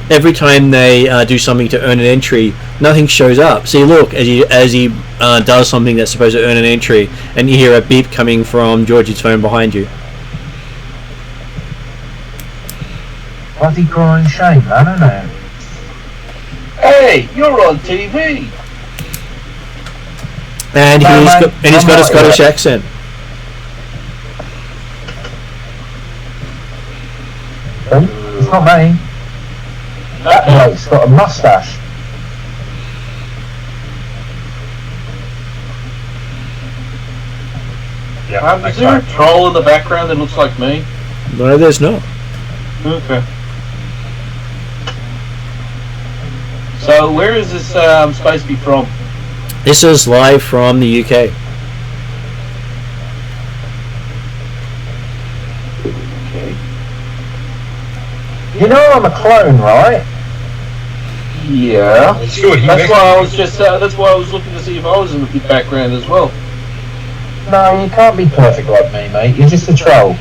every time they do something to earn an entry, nothing shows up. See, look, as he does something that's supposed to earn an entry, and you hear a beep coming from Georgie's phone behind you. Bloody crying shame, I don't know. Hey, you're on TV. And he's got a Scottish accent. It's not me. That bloke's got a moustache. Yeah. Is there a troll in the background that looks like me? No, there's not. Okay. So where is this supposed to be from? This is live from the UK. Okay. You know I'm a clone, right? Yeah. Sure, That's why I was just. That's why I was looking to see if I was in the background as well. No, you can't be perfect like me, mate. You're just a troll.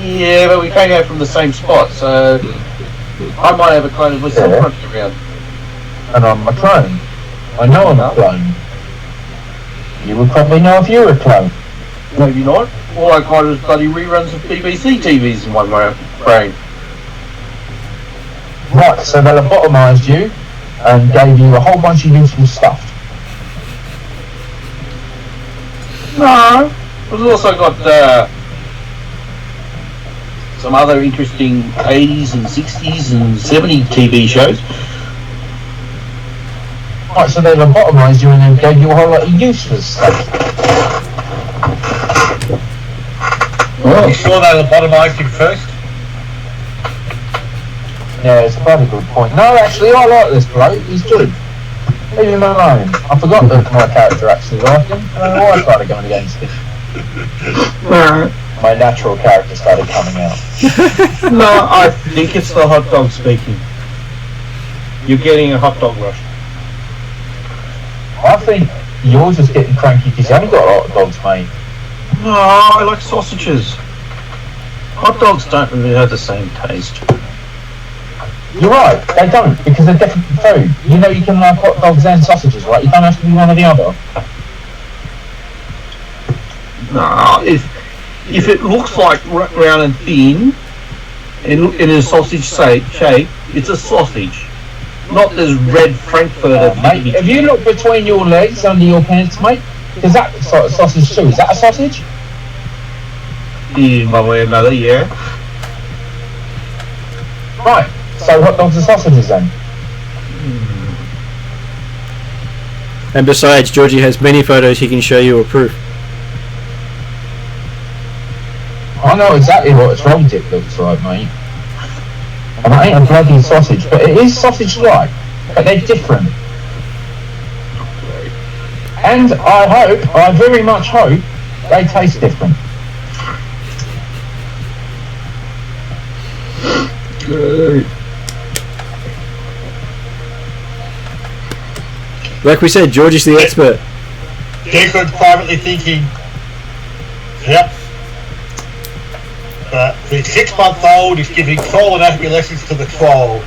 Yeah, but we came out from the same spot, so I might have a clone of myself Yeah. running around. And I'm a clone. I know I'm a clone. You would probably know if you were a clone. Maybe not. All I got is bloody reruns of BBC TVs in my brain. Right, so they lobotomised you and gave you a whole bunch of useful stuff. No. I've also got some other interesting 80s and 60s and 70s TV shows. Right, so they lobotomised you and then gave you a whole lot of useless stuff. You sure they lobotomised him first? Yeah, it's a very good point. No, actually, I like this bloke. He's good. Leave him alone. I forgot that my character actually liked him. I don't know why I started going against him. My natural character started coming out. No, I think it's the hot dog speaking. You're getting a hot dog rush. I think you're just getting cranky because you haven't got a lot of dogs, mate. No, I like sausages. Hot dogs don't really have the same taste. You're right, they don't, because they're different food. You know you can like hot dogs and sausages, right? You don't have to be one or the other. No, if it looks like round and thin, in a sausage shape, it's a sausage. Not this red Frankfurter. Mate, have you looked between your legs under your pants, mate? Is that sausage too? Is that a sausage? In one way or another, yeah. Right, so hot dogs are sausages then? And besides, Georgie has many photos he can show you of proof. I know exactly what a troll tip looks like, mate. And it ain't a bloody sausage, but it is sausage-like. But they're different. And I very much hope, they taste different. Good. Like we said, Georgie's the expert. Jacob privately thinking, yep. The 6-month-old is giving troll anatomy lessons to the troll.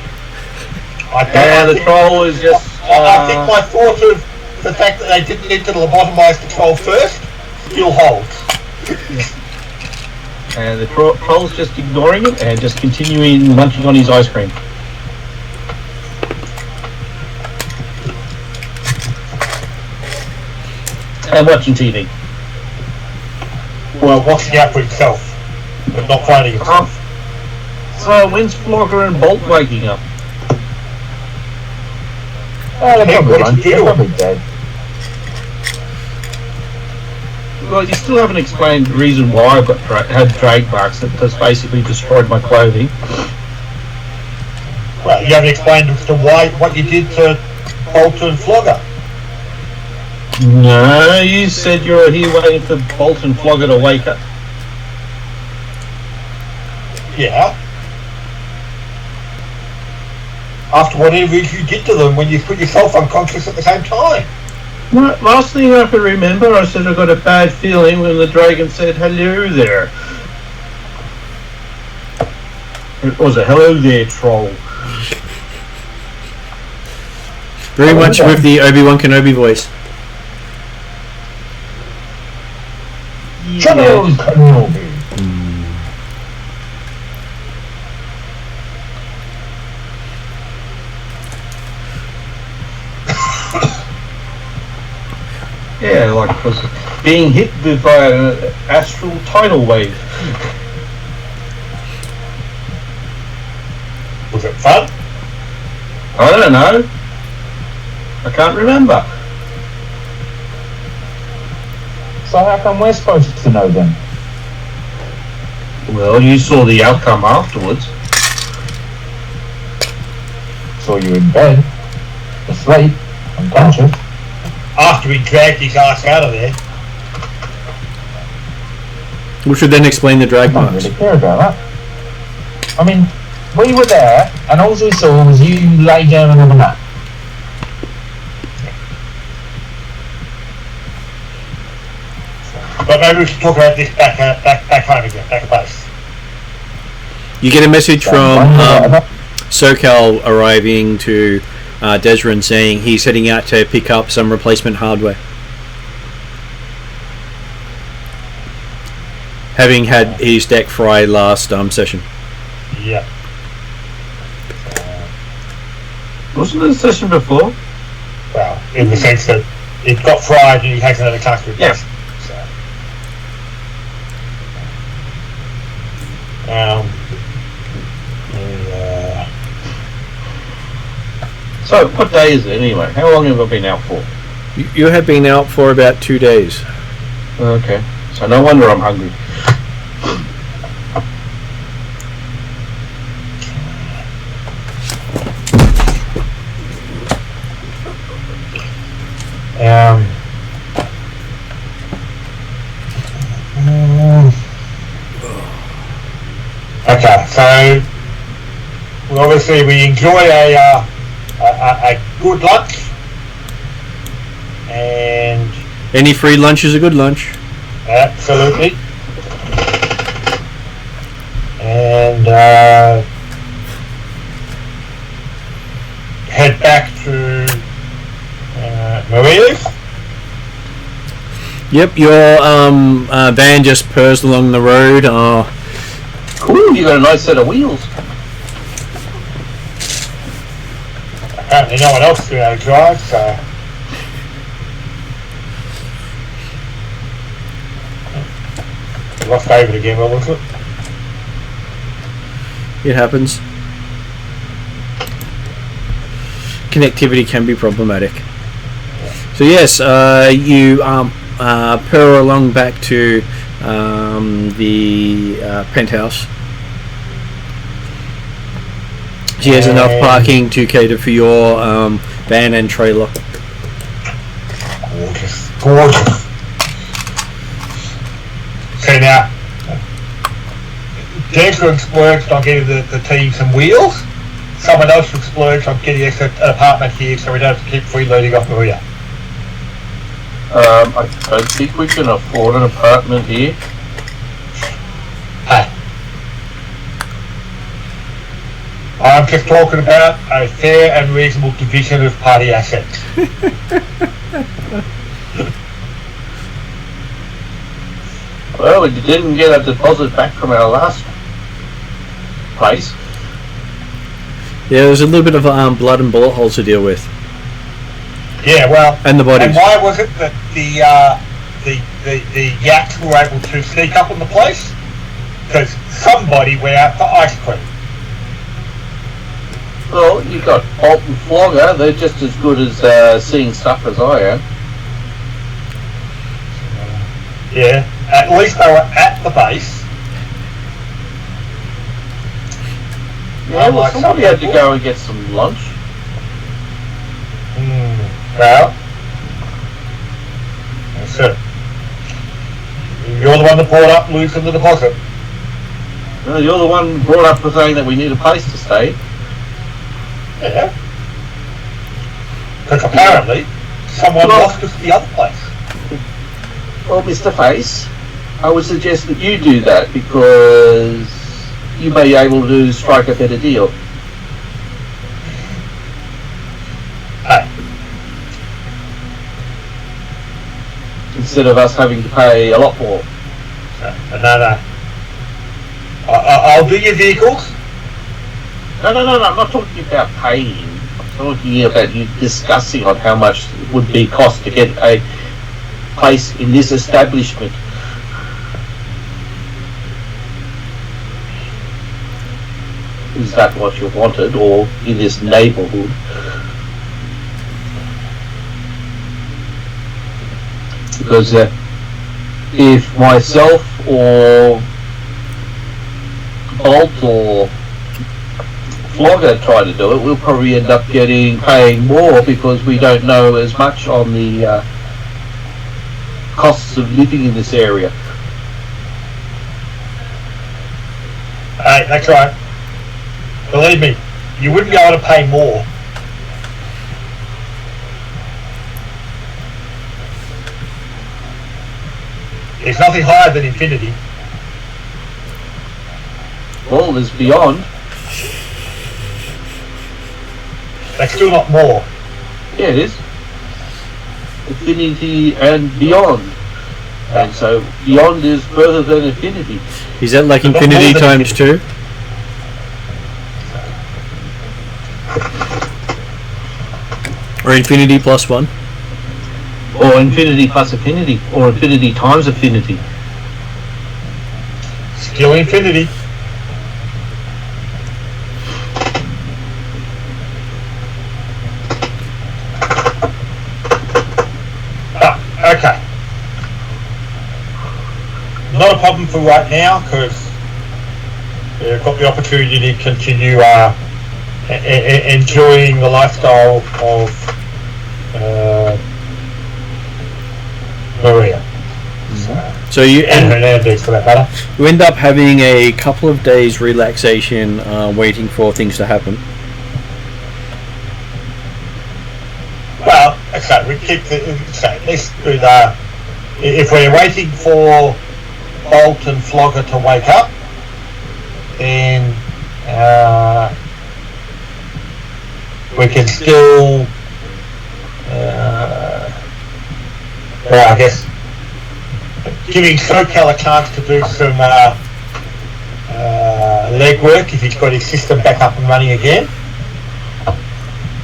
The troll is just... I think my thought of the fact that they didn't need to lobotomise the troll first still holds. And the troll's just ignoring it and just continuing munching on his ice cream. And watching TV. Well, watching out for himself, but not finding himself. So when's Flogger and Bolt waking up? Oh, Hey, they're probably dead. Well, you still haven't explained the reason why I've got had drag marks that has basically destroyed my clothing. Well, you haven't explained as to what you did to Bolter and Flogger. No, you said you were here waiting for Bolt and Flogger to wake up. Yeah. After whatever you did to them when you put yourself unconscious at the same time. Well, last thing I can remember, I said I got a bad feeling when the dragon said hello there. It was a hello there, troll. Very much with the Obi-Wan Kenobi voice. Shadowrun Kenobi. Yeah, like being hit by an astral tidal wave. Was it fun? I don't know. I can't remember. So how come we're supposed to know then? Well, you saw the outcome afterwards. Saw you in bed, asleep, unconscious. After we dragged his ass out of there. Which would then explain the drag I don't marks. really care about that. I mean, we were there, and all we saw was you lay down on the mat. But maybe we should talk about this back home again, back at base. You get a message from SoCal arriving to Desrin saying he's heading out to pick up some replacement hardware. Having had his deck fry last session. Yeah. Wasn't it a session before? Well, in the sense that it got fried and he has another chance to replace it. So, what day is it anyway? How long have I been out for? You have been out for about 2 days. Okay, so no wonder I'm hungry. Okay, so obviously we enjoy a good lunch, and Any free lunch is a good lunch. absolutely, and head back to Maria's. Yep, your van just purrs along the road. Cool, you got a nice set of wheels. Apparently no one else knew how to drive, so... Lost David again, what was it? It happens. Connectivity can be problematic. So yes, you purr along back to the penthouse. She has enough parking to cater for your van and trailer. Gorgeous, gorgeous. So now, James will splurge on getting the team some wheels. Someone else will splurge on getting us an apartment here so we don't have to keep freeloading off Maria. I don't think we can afford an apartment here. Hey. I'm just talking about a fair and reasonable division of party assets. Well, we didn't get a deposit back from our last place. Yeah, there's a little bit of blood and bullet holes to deal with. Yeah, well, And the bodies. And why was it that the yaks were able to sneak up on the place? Because somebody went out for ice cream. Well, you got Bolt and Flogger, they're just as good as seeing stuff as I am. Yeah, at least they were at the base. Yeah, well, somebody had to go and get some lunch. Well, that's it. You're the one that brought up losing the deposit. Well, you're the one brought up for saying that we need a place to stay. Yeah. Because apparently, someone lost us the other place. Well, Mr. Face, I would suggest that you do that because you may be able to strike a better deal. Hey. Instead of us having to pay a lot more. No. I'll do your vehicles. No, I'm not talking about paying. I'm talking about you discussing on how much it would be cost to get a place in this establishment. Is that what you wanted, or in this neighbourhood? Because if myself or Bolt or Flogger try to do it, we'll probably end up paying more because we don't know as much on the costs of living in this area. Hey, that's right. Believe me, you wouldn't be able to pay more. It's nothing higher than infinity. Well, there's beyond. That's still not more. Yeah, it is. Infinity and beyond. And so beyond is further than infinity. Is that like infinity times 2? Or infinity plus 1? Or infinity plus infinity. Or infinity times infinity. Still infinity. Okay. Not a problem for right now because we've got the opportunity to continue enjoying the lifestyle of Maria. So you And Hernandez for that matter. You end up having a couple of days relaxation, waiting for things to happen. Well, okay, we keep let's do that. If we're waiting for Bolt and Flogger to wake up, then we can still, well, I guess, giving SoCal a chance to do some legwork if he's got his system back up and running again.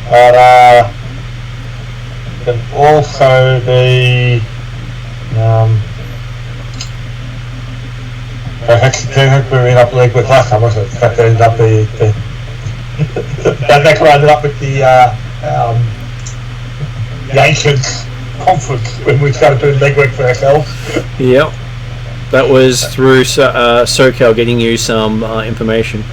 But can also be we ended up legwork last time, wasn't it? In fact, that ended up that's where I ended up with the Ancients conference when we started doing legwork for ourselves. Yep. That was through SoCal getting you some information.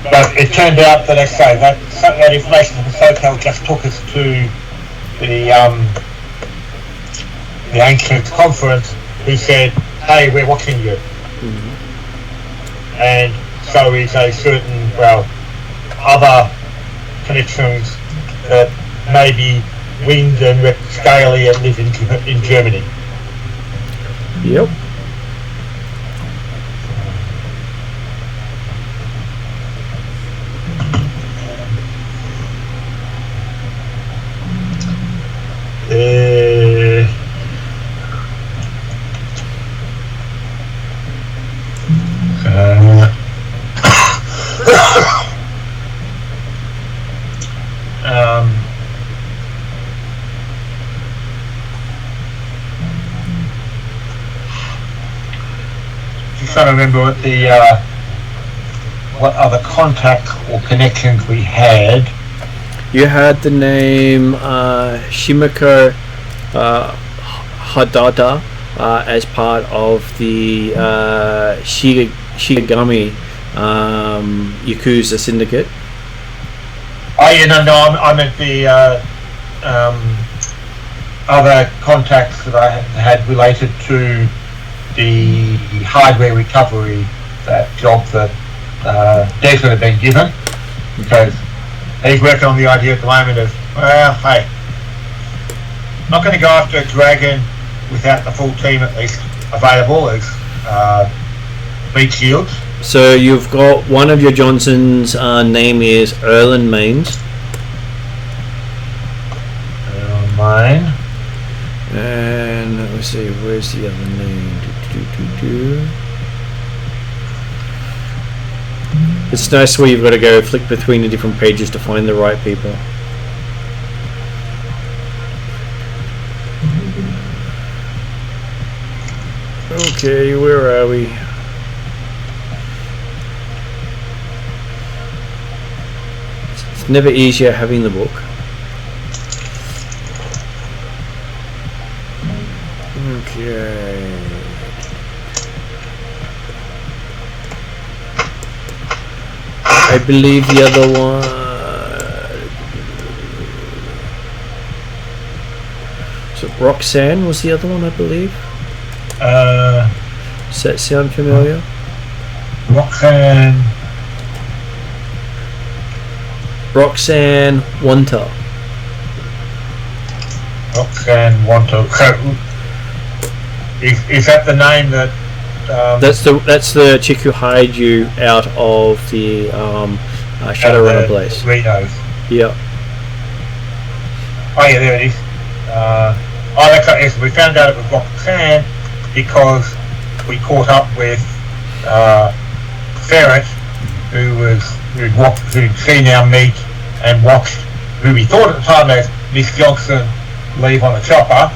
But it turned out that, as I say, that information from SoCal just took us to the Ancients conference, who said, "Hey, we're watching you," and so is a certain, well, other connections that maybe winged and rep scaly and live in Germany. Yep. Just trying to remember what other contacts or connections we had. You had the name Shimiko Hadada as part of the Shigami Yakuza syndicate. Oh yeah, no, I meant the other contacts that I had related to the hardware recovery, that job that Desmond had been given, because he's working on the idea at the moment of, well, hey, not going to go after a dragon without the full team at least available as meat shields. So you've got one of your Johnsons' name is Erlen Maines. Mine. And let me see, where's the other name? It's nice where you've got to go flick between the different pages to find the right people. Okay, where are we? It's never easier having the book. Okay. I believe the other one. So Roxanne was the other one, I believe. Does that sound familiar? Roxanne. Roxanne Wanta. Roxanne Wanta. So, is that the name that? That's the chick who hired you out of the Shadowrun place. Reno's. Yeah. Oh yeah, there it is. That's right, yes, we found out it was Roxanne because we caught up with Ferret, who'd seen our meet and watched who we thought at the time as Miss Johnson leave on a chopper,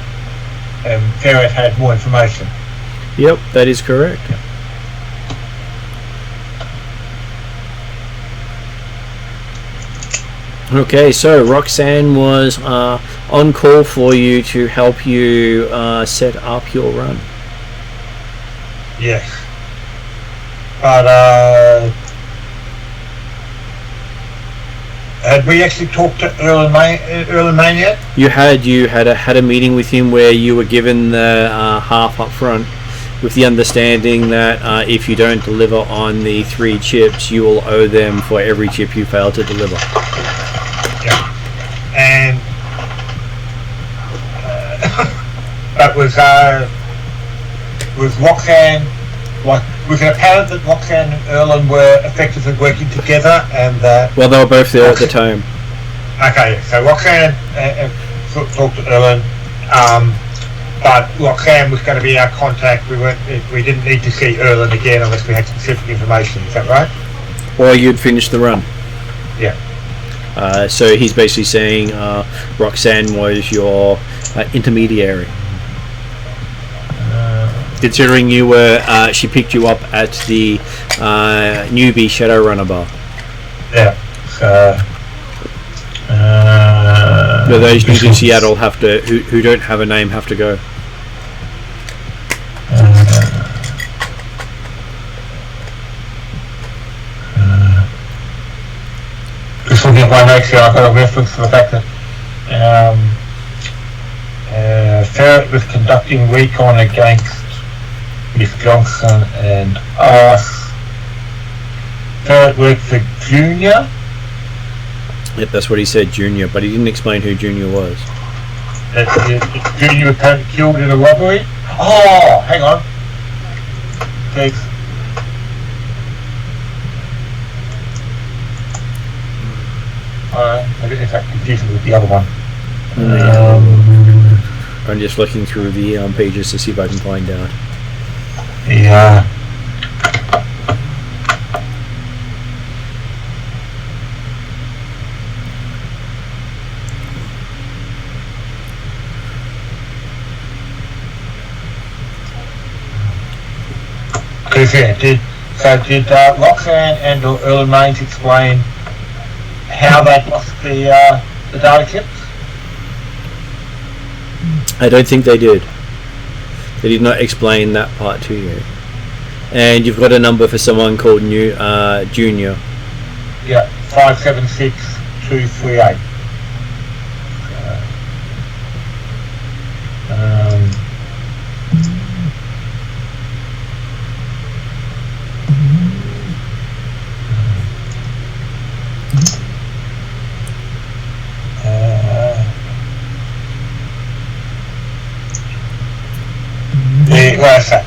and Ferret had more information. Yep, that is correct. Okay, so Roxanne was on call for you to help you set up your run. Yes. But had we actually talked to Erlen Main yet? You had a meeting with him where you were given the half up front, with the understanding that if you don't deliver on the 3 chips, you will owe them for every chip you fail to deliver. Yeah. And that was Roxanne. Was it apparent that Roxanne and Erlen were effectively working together, and that? Well, they were both there at the time. Okay, so Roxanne talked to Erlen, but Roxanne was going to be our contact. We didn't need to see Erlen again unless we had specific information. Is that right? Or you'd finish the run. Yeah. So he's basically saying Roxanne was your intermediary. Considering you were, she picked you up at the newbie Shadowrunner bar. Yeah. So those new to Seattle have to, who don't have a name, have to go. Just looking at my notes here, I've got a reference to the fact that Ferret was conducting recon against Miss Johnson and us. Ferret worked for Junior. Yep, that's what he said, Junior, but he didn't explain who Junior was. Junior was apparently killed in a robbery. Oh, hang on. Thanks. I get that confused with the other one. I'm just looking through the pages to see if I can find out. Yeah. Did Roxanne and Erlen Mains explain how they lost the data chips? I don't think they did. They did not explain that part to you. And you've got a number for someone called Junior. Yeah, 576238. Where's that?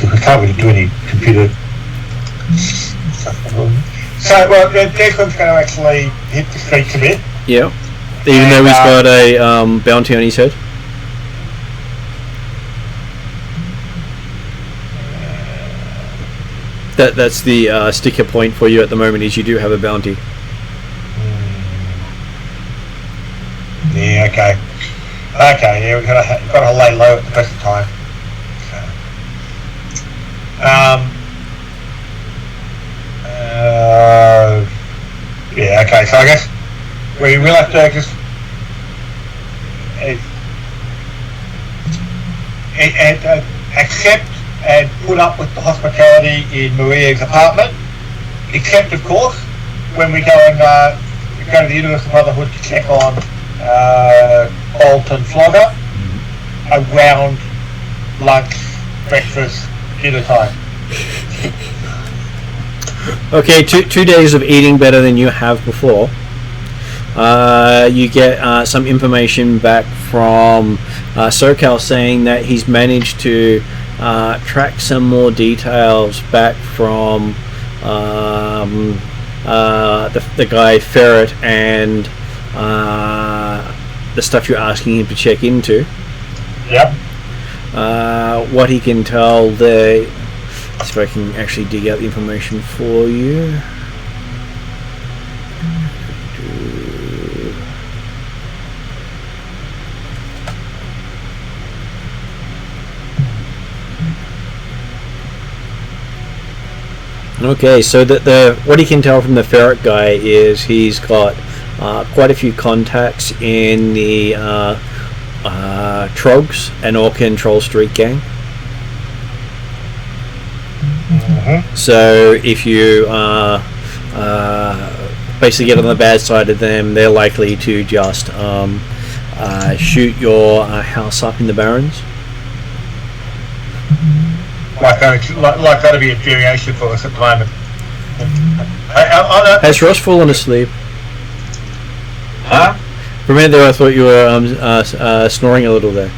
We can't really do any computer stuff. So, well, Declan's going to actually hit the streets a bit. Yeah. Even though he's got a bounty on his head. That's the sticker point for you at the moment, is you do have a bounty. Yeah, okay. Okay, yeah, we've got to lay low at the present time. Yeah, okay, so I guess we will have to just accept and put up with the hospitality in Maria's apartment, except, of course, when we go and go to the Universal Brotherhood to check on Bolt and Flogger around lunch, breakfast, dinner time. Okay, two days of eating better than you have before. You get some information back from SoCal saying that he's managed to track some more details back from the guy Ferret and the stuff you're asking him to check into. Yep. What he can tell there, if I can actually dig out the information for you. Okay, so what he can tell from the Ferret guy is he's got quite a few contacts in the Trogs and Orc and Troll Street gang. So if you basically get on the bad side of them, they're likely to just shoot your house up in the Barrens. Like that'll be a variation for us at the moment. Has Ross fallen asleep? Huh? For a minute there I thought you were snoring a little there.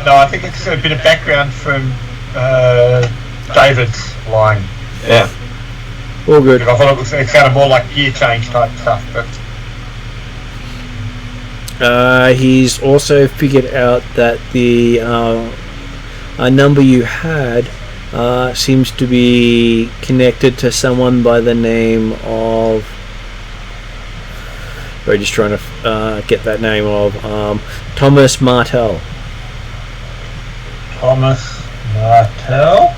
No, I think it's a bit of background from David's line. Yeah. All good. I thought it sounded more like gear change type stuff, but He's also figured out that the number you had seems to be connected to someone by the name of... We're just trying to get that name of Thomas Martell. Thomas Martell?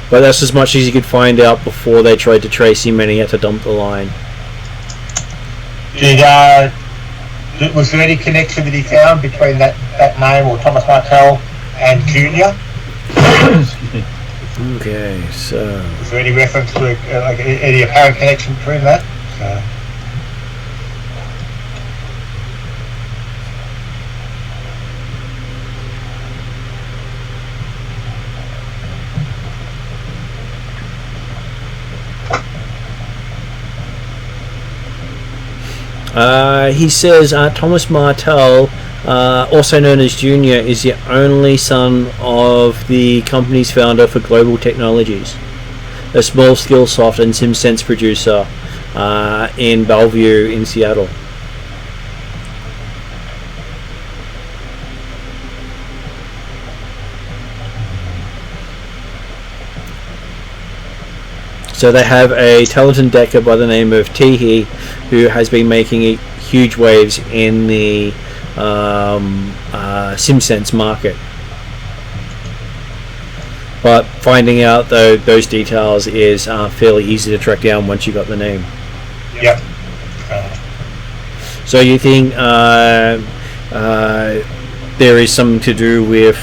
But that's as much as you could find out before they tried to trace him and he had to dump the line. Was there any connection that he found between that name or Thomas Martell and Junior? Okay, so... Is there any reference to any apparent connection between that? He says Thomas Martell, also known as Junior, is the only son of the company's founder for Global Technologies, a small Skillsoft and SimSense producer in Bellevue in Seattle. So they have a talented decker by the name of Teehee, who has been making huge waves in the SimSense market. But finding out those details is fairly easy to track down once you got the name. Yep. So you think there is something to do with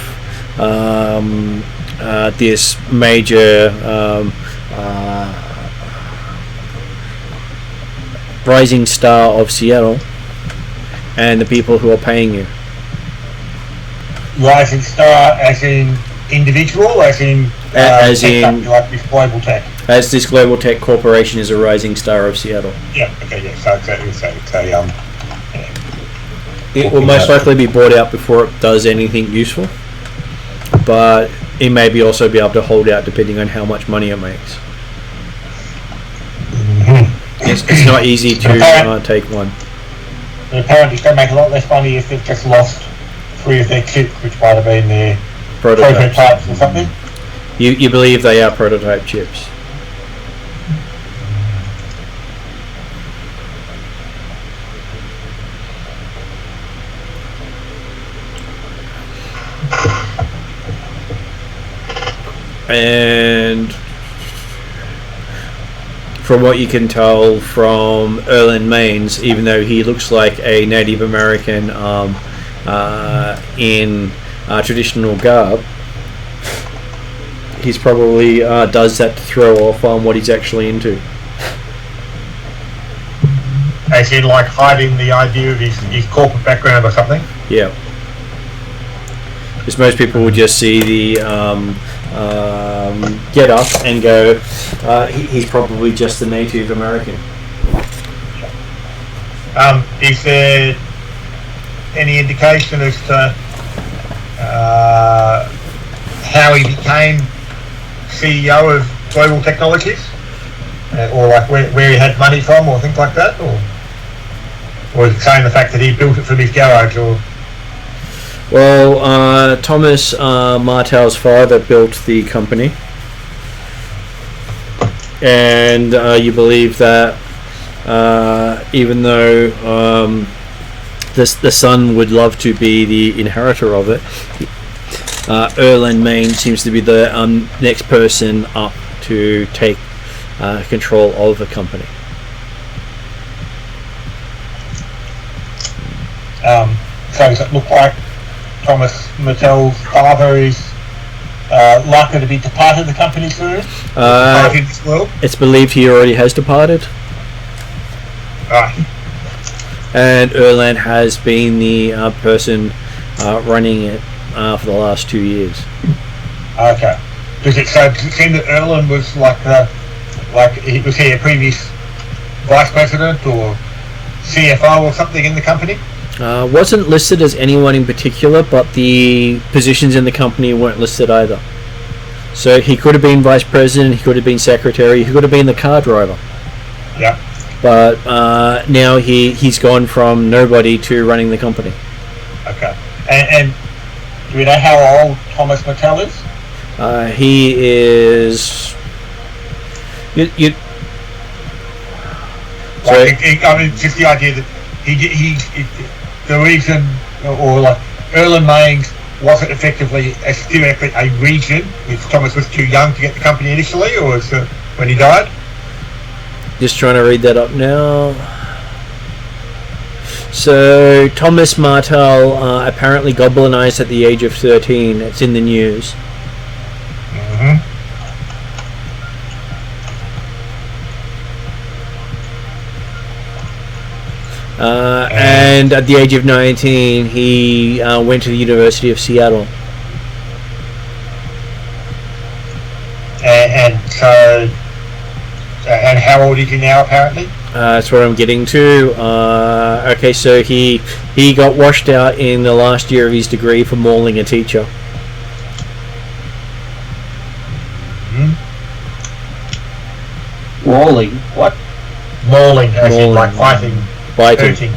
this major rising star of Seattle and the people who are paying you? Rising star as in individual, as in like this global tech? As this global tech corporation is a rising star of Seattle. Yeah, okay, yeah, so it will most likely be bought out before it does anything useful, but it may be also be able to hold out depending on how much money it makes. It's not easy to take one. And apparently it's going to make a lot less money if they've just lost 3 of their chips, which might have been their prototypes or something. You believe they are prototype chips? And from what you can tell from Erlen Maines, even though he looks like a Native American in traditional garb, he's probably does that to throw off on what he's actually into. As in, like, hiding the idea of his corporate background or something? Yeah. Because most people would just see the get up and go, he's probably just a Native American. Is there any indication as to how he became CEO of Global Technologies? Or like where he had money from or things like that? Or is it saying the fact that he built it from his garage? Or Well, Thomas Martel's father built the company, and you believe that even though the son would love to be the inheritor of it, Erlen Maine seems to be the next person up to take control of the company. So does it look like Thomas Martel's father is likely to be departed the company soon? Departed this world? It's believed he already has departed, Right. and Erlen has been the person running it for the last 2 years. Okay. Does it seem that Erlen was was he a previous vice president or CFO or something in the company? Wasn't listed as anyone in particular, but the positions in the company weren't listed either. So he could have been vice president, he could have been secretary, he could have been the car driver. Yeah. But now he's gone from nobody to running the company. Okay. And do we know how old Thomas Martel is? He is... I mean, just the idea that the reason, or like Erlen Maines wasn't effectively theoretically a region if Thomas was too young to get the company initially, or was it when he died? Just trying to read that up now. So Thomas Martel apparently goblinized at the age of 13. It's in the news. Mm-hmm. And at the age of 19, he went to the University of Seattle. And how old is he now, apparently? That's what I'm getting to. Okay, so he got washed out in the last year of his degree for mauling a teacher. Mauling? What? Mauling, as in like fighting. Biting.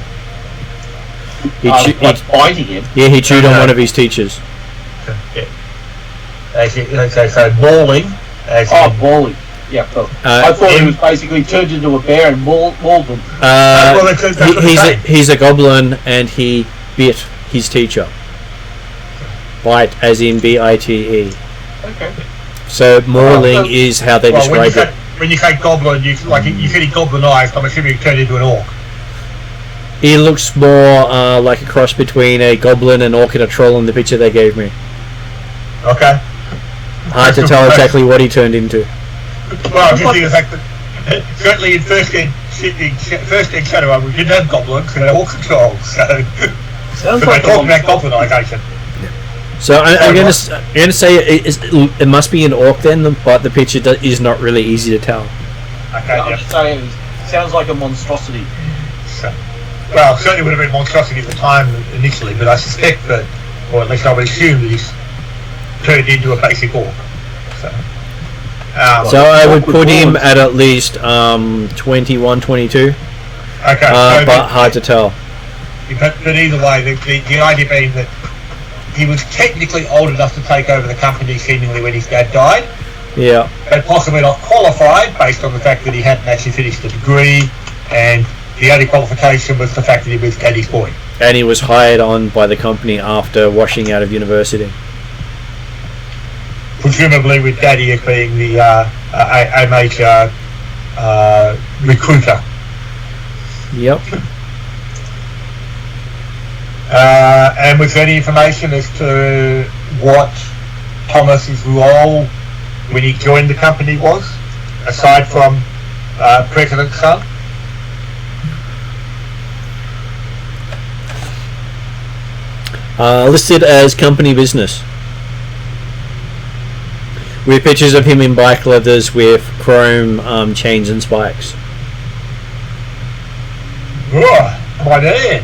Biting him? Yeah, he chewed on one of his teachers. Yeah. So mauling. Mauling. Yeah, cool. I thought he was basically turned into a bear and mauled them. He's a goblin and he bit his teacher. Bite, as in B-I-T-E. Okay. So mauling is how they describe it. When you say goblin, you said he goblinized. I'm assuming he turned into an orc. He looks more like a cross between a goblin, an orc, and a troll in the picture they gave me. Okay. Hard to tell exactly what he turned into. Well, just the fact that certainly in first in Shadowrun we didn't have goblins and orcs and trolls, so Sounds we're like talking about goblinization. So I'm going to say it must be an orc then, but the picture is not really easy to tell. Okay, I'm just saying, it sounds like a monstrosity. So, well, certainly would have been monstrosity at the time initially, but I suspect that, or at least I would assume that he's turned into a basic orc. So I would put him at least 21, 22. Okay, but hard to tell. But either way, the idea being that he was technically old enough to take over the company seemingly when his dad died. Yeah. But possibly not qualified based on the fact that he hadn't actually finished the degree, and the only qualification was the fact that he was daddy's boy. And he was hired on by the company after washing out of university. presumably with Daddy as being the a major recruiter. Yep. And was there any information as to what Thomas's role when he joined the company was, aside from President's son? Listed as company business, with pictures of him in bike leathers with chrome chains and spikes. Oh, my man.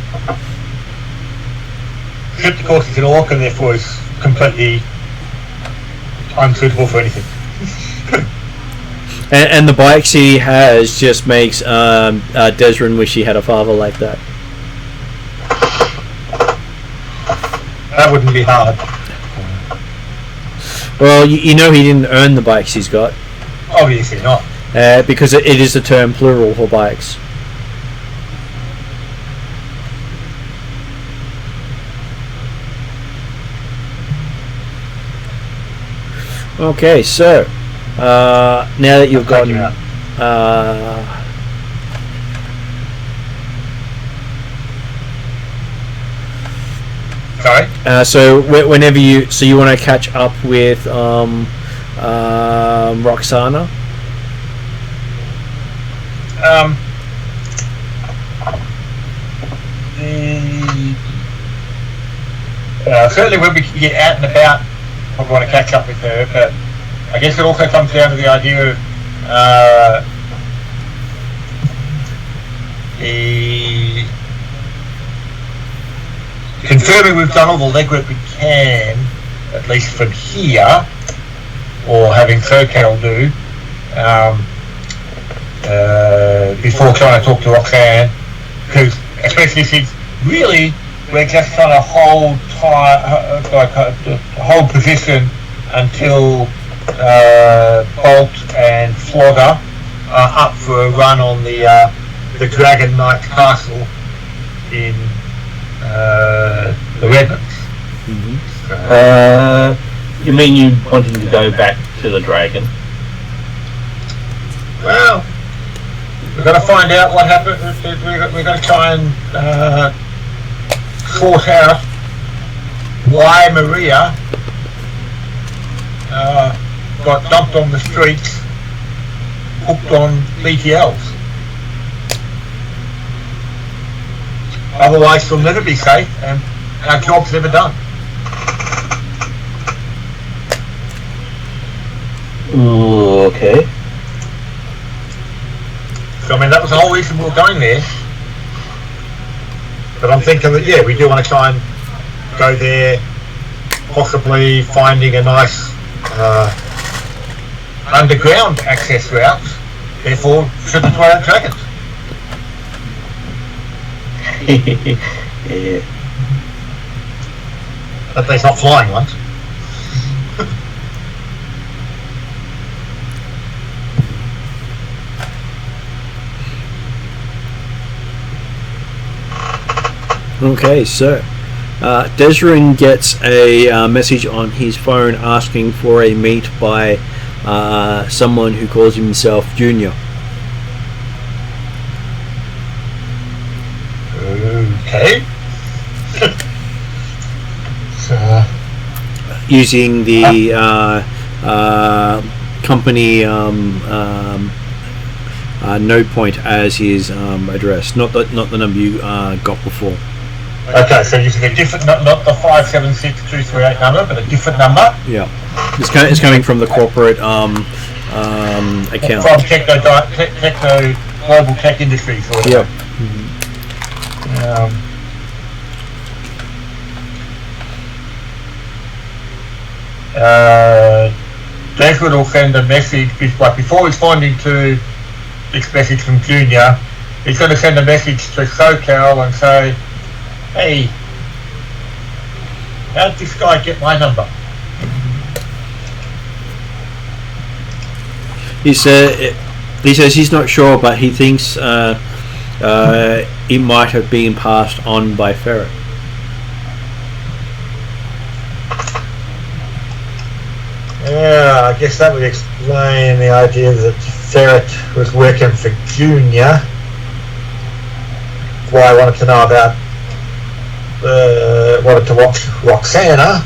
Except of course he's an orc and therefore is completely unsuitable for anything. And the bikes he has just makes Desrin wish he had a father like that. That wouldn't be hard. Well, you know he didn't earn the bikes he's got. Obviously not. Because it is the term plural for bikes. Okay, so now that you've gotten sorry? so whenever you want to catch up with Roxana. Certainly when we can get out and about, I want to catch up with her, but I guess it also comes down to the idea of confirming we've done all the legwork we can, at least from here, or having SoCal do, before trying to talk to Roxanne, because especially since really we're just trying to hold position until Bolt and Flogger are up for a run on the Dragon Knight Castle in the Redmonds. Mm-hmm. You mean you wanting to go back to the dragon? Well, we're going to find out what happened. We're going to try and sort out why Maria got dumped on the streets, hooked on BTLs. Otherwise, she'll never be safe, and our job's never done. Ooh, okay. So, I mean, that was the whole reason we were going there. But I'm thinking that, yeah, we do want to try and go there, possibly finding a nice underground access route, therefore should the Twilight Dragons. Yeah. But they're not flying ones. Okay, so Desrin gets a message on his phone asking for a meet by someone who calls himself Junior. Okay. Using the company node point as his address, not the number you got before. Okay, so using a different, not the 576-238 number, but a different number. Yeah, it's coming from the corporate account. From Techno Global Tech Industries. Or yeah. Desmond will send a message, but before responding to this message from Junior, he's going to send a message to SoCal and say, hey, how did this guy get my number? He says he's not sure, but he thinks it might have been passed on by Ferret. Yeah, I guess that would explain the idea that Ferret was working for Junior. That's why I wanted to know about, wanted to watch Roxana.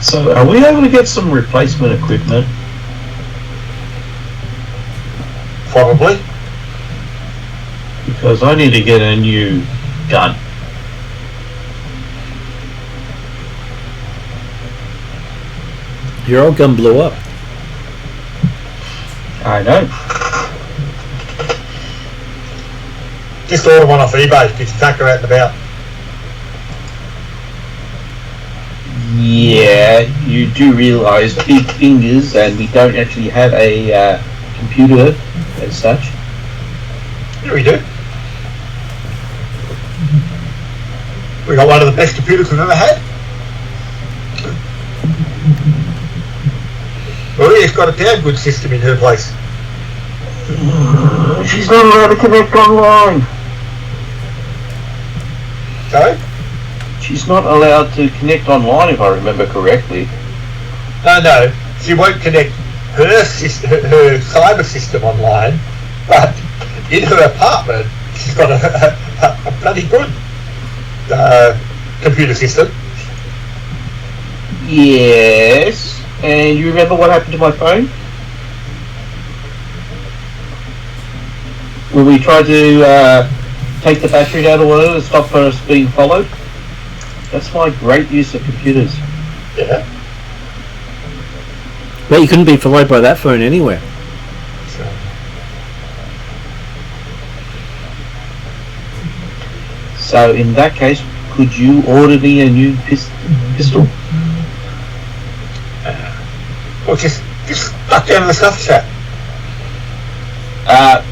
So, are we able to get some replacement equipment? Probably. Because I need to get a new gun. Your old gun blew up. I know. Just order one off eBay, get your tucker out and about. Yeah, you do realise big fingers, and we don't actually have a computer as such. Yeah, we do. We got one of the best computers we've ever had. Maria's got a damn good system in her place. She's not allowed to connect online. Sorry? She's not allowed to connect online, if I remember correctly. No, she won't connect her cyber system online, but in her apartment, she's got a bloody good computer system. Yes. And you remember what happened to my phone? When we tried to take the battery out or whatever to stop us being followed? That's my great use of computers. Yeah. But you couldn't be followed by that phone anywhere. So in that case, could you order me a new pistol? Well, just stuck down in the stuff chat.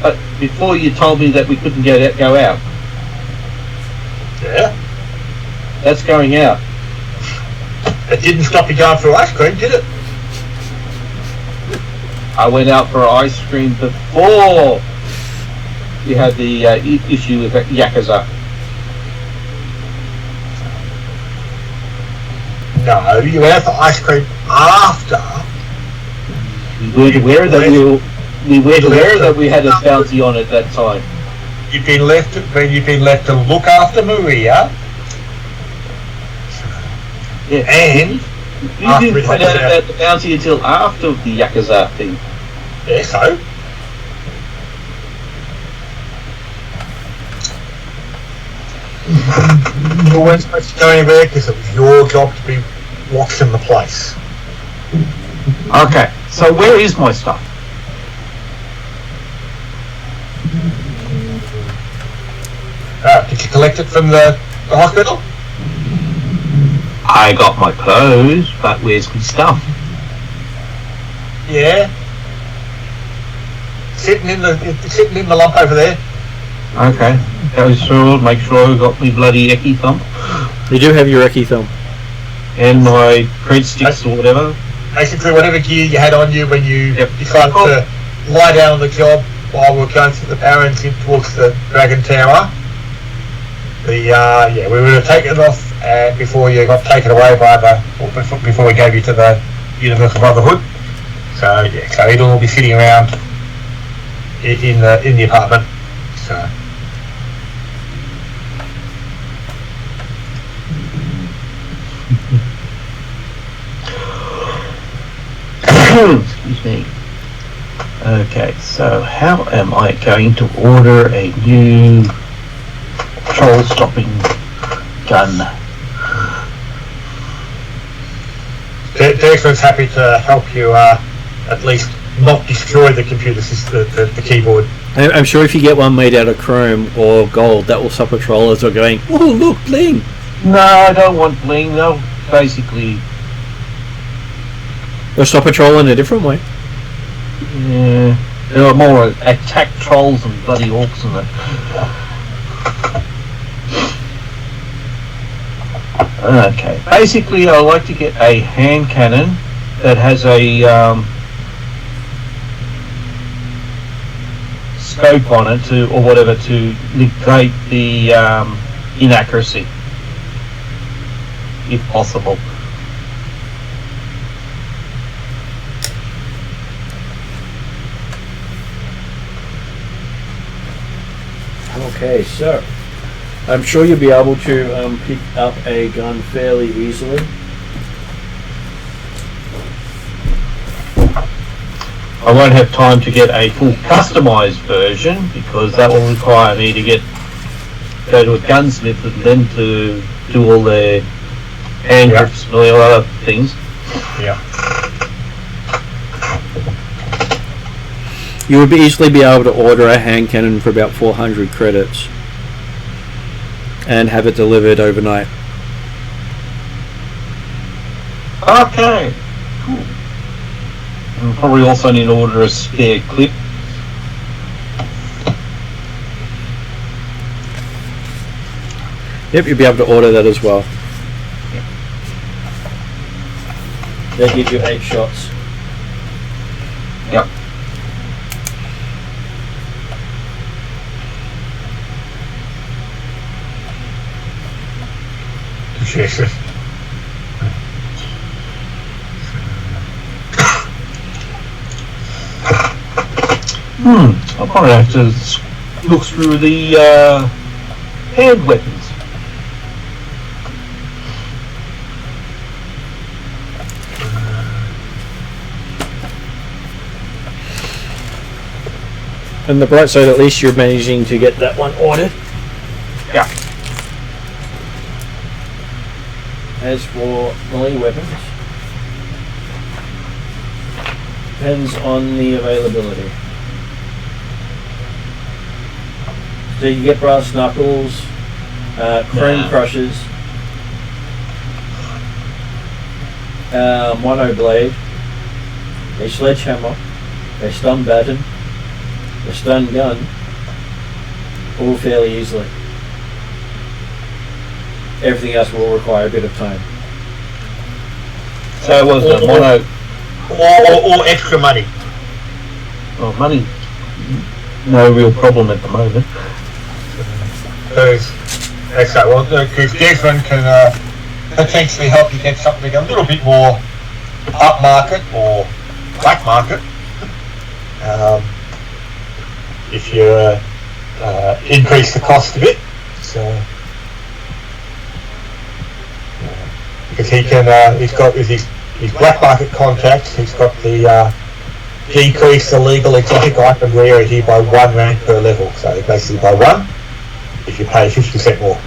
But before you told me that we couldn't go out. Yeah. That's going out. It didn't stop you going for ice cream, did it? I went out for ice cream before you had the issue with Yakuza. No, you went out for ice cream after. We weren't aware that we had a bounty on at that time. You've been left to look after Maria. Yeah. And we didn't find out about the bounty until after the Yakuza thing. Yeah, so? You weren't supposed to go anywhere because it was your job to be watching the place. Okay, so where is my stuff? Did you collect it from the hospital? I got my clothes, but where's my stuff? Yeah. Sitting in the lump over there. Okay, go through, make sure I got my bloody Eki thumb. You do have your Eki thumb. And my cred sticks or whatever. Basically, whatever gear you had on you when you decided to lie down on the job while we were going through the Barrens in towards the Dragon Tower. We would have taken it off before you got taken away before we gave you to the Universal Brotherhood. So it'll all be sitting around in the apartment. So. Excuse me. Okay, so how am I going to order a new troll stopping gun? Declan's happy to help you at least not destroy the computer system, the keyboard. I'm sure if you get one made out of chrome or gold, that will stop patrollers or going, oh look, bling! No, I don't want bling. They'll basically... They'll stop a troll in a different way. Yeah, there are more attack trolls and bloody orcs and that. Okay, basically I like to get a hand cannon that has a scope on it or whatever to negate the inaccuracy, if possible. Okay, so I'm sure you'll be able to pick up a gun fairly easily. I won't have time to get a full customized version because that will require me to go to a gunsmith and then to do all the hand grips and all the other things. Yeah. You would easily be able to order a hand cannon for about 400 credits and have it delivered overnight. Okay, cool. And probably also need to order a spare clip. Yep, you'll be able to order that as well. They give you 8 shots. Yep. Jesus. I'll probably have to look through the hand weapons. And the bright side, at least you're managing to get that one ordered. Yeah. As for melee weapons, depends on the availability. So you get brass knuckles, chrome crushers, mono blade, a sledgehammer, a stun baton, a stun gun, all fairly easily. Everything else will require a bit of time. So it was a mono. Or extra money. Well, money, no real problem at the moment. Because Desmond can potentially help you get something a little bit more upmarket or black market. If you increase the cost a bit. So, because he can, he's got with his black market contacts, he's got the decrease the legal exotic item rarity by 1 rank per level. So basically by 1, if you pay 50% more.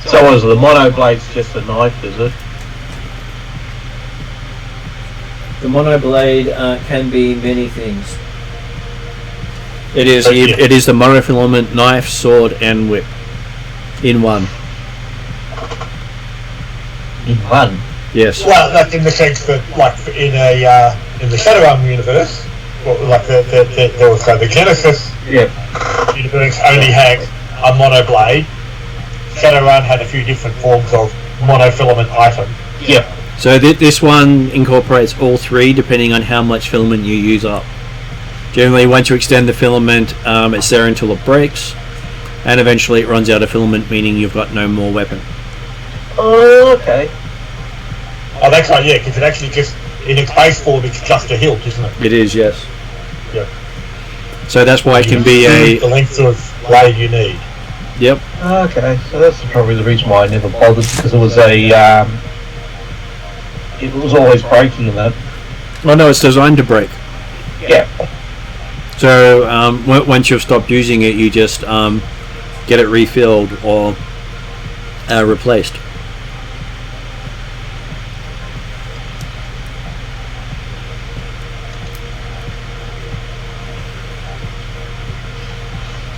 So is the mono blade's just a knife, is it? The mono blade can be many things. It is the monofilament knife, sword, and whip in one. In one? Yes. Well, that's in the sense that, like in the Shadowrun universe, like the Genesys universe only had a mono blade. Shadowrun had a few different forms of monofilament item. Yep. So this one incorporates all 3 depending on how much filament you use up. Generally, once you extend the filament, it's there until it breaks, and eventually it runs out of filament, meaning you've got no more weapon. Oh, okay. Oh, that's right, yeah, because it actually just, in its base form, it's just a hilt, isn't it? It is, yes. Yeah. So that's why it can be the length of blade you need. Yep. Okay, so that's probably the reason why I never bothered, because it was it was always breaking in that. Oh no, it's designed to break. Yeah. So once you've stopped using it, you just get it refilled or replaced.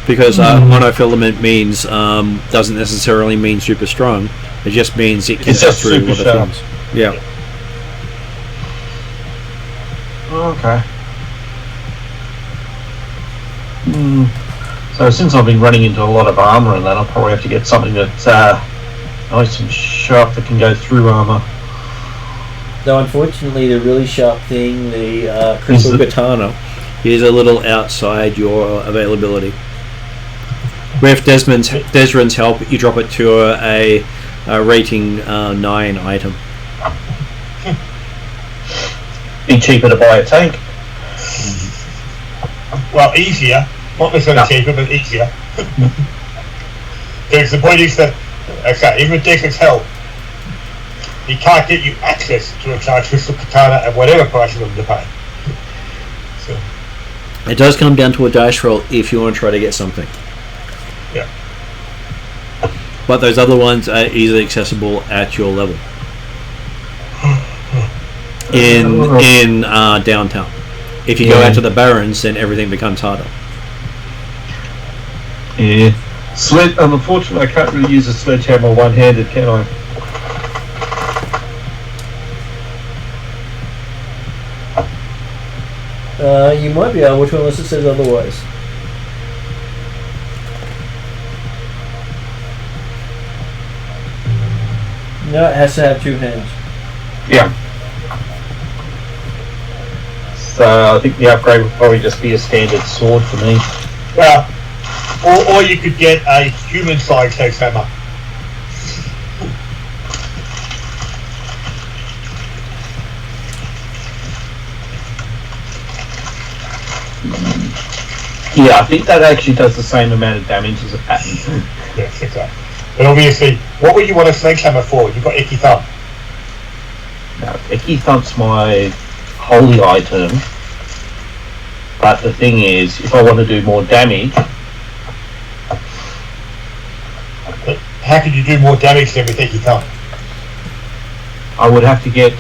Because monofilament means doesn't necessarily mean super strong. It just means it can get through other things. Yeah. Okay. So since I've been running into a lot of armour and that, I'll probably have to get something that's nice and sharp that can go through armour. Though unfortunately the really sharp thing, the crystal katana, He's a little outside your availability. With Desrin's help, you drop it to a rating 9 item. Be cheaper to buy a tank. Well, easier. Not necessarily cheaper, but easier. Because the point is that, okay, even with Desrin's help, he can't get you access to a charged crystal katana at whatever price you're willing to pay. So. It does come down to a dice roll if you want to try to get something. Yeah. But those other ones are easily accessible at your level. In downtown. If you go out to the Barrens, then everything becomes harder. Yeah. Unfortunately, I can't really use a sledgehammer one-handed, can I? You might be able to, unless it says otherwise. No, it has to have 2 hands. Yeah. So I think the upgrade would probably just be a standard sword for me. Well, or you could get a human-sized sledgehammer. Yeah, I think that actually does the same amount of damage as a pattern. Yes, exactly. But obviously, what would you want a sledgehammer for? You've got Icky Thumb. Now, Icky Thump's my holy item, but the thing is, if I want to do more damage... How could you do more damage than with Icky Thumb? I would have to get...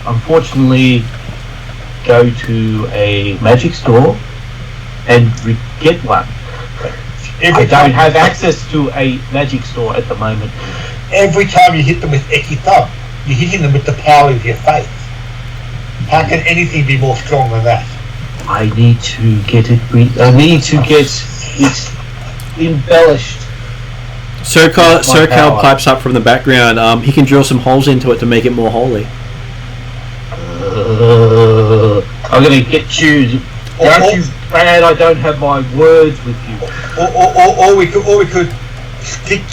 Unfortunately, go to a magic store and get one. I don't have access to a magic store at the moment. Every time you hit them with Icky Thumb, you're hitting them with the power of your faith. How can anything be more strong than that? I need to get it. I need to get it embellished. Sir Cal pipes up from the background. He can drill some holes into it to make it more holy. I'm gonna get you. Aren't you glad I don't have my words with you? Or we could stick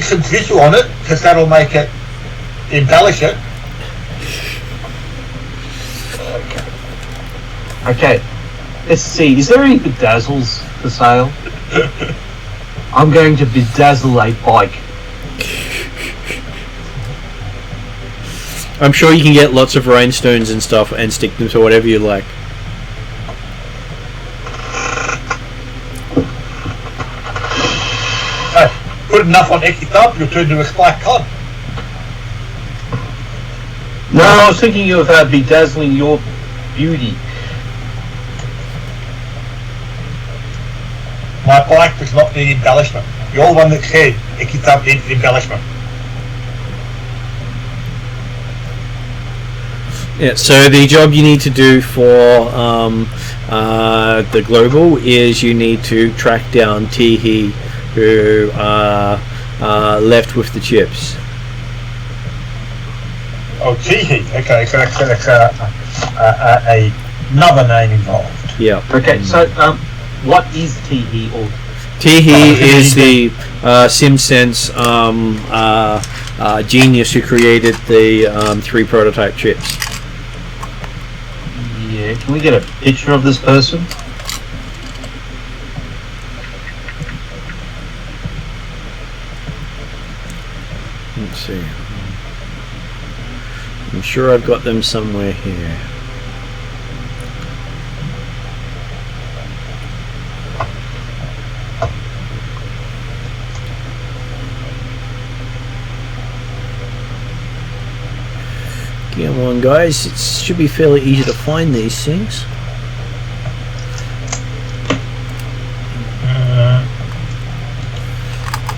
some tissue on it, because that'll make it embellish it. Okay. Let's see. Is there any bedazzles for sale? I'm going to bedazzle a bike. I'm sure you can get lots of rhinestones and stuff and stick them to whatever you like. Put enough on Icky Thumb, you'll turn into a spiked cod. No, I was thinking of bedazzling your beauty. My bike does not need embellishment. The old one that said Icky Thumb needs embellishment. Yeah, so the job you need to do for the global is you need to track down Hee, who left with the chips. Oh, Hee. Okay, so that's another name involved. Yeah. Okay, so what is Hee or? Hee is the SimSense genius who created the 3 prototype chips. Yeah, can we get a picture of this person? Let's see. I'm sure I've got them somewhere here. Come on, guys, it should be fairly easy to find these things.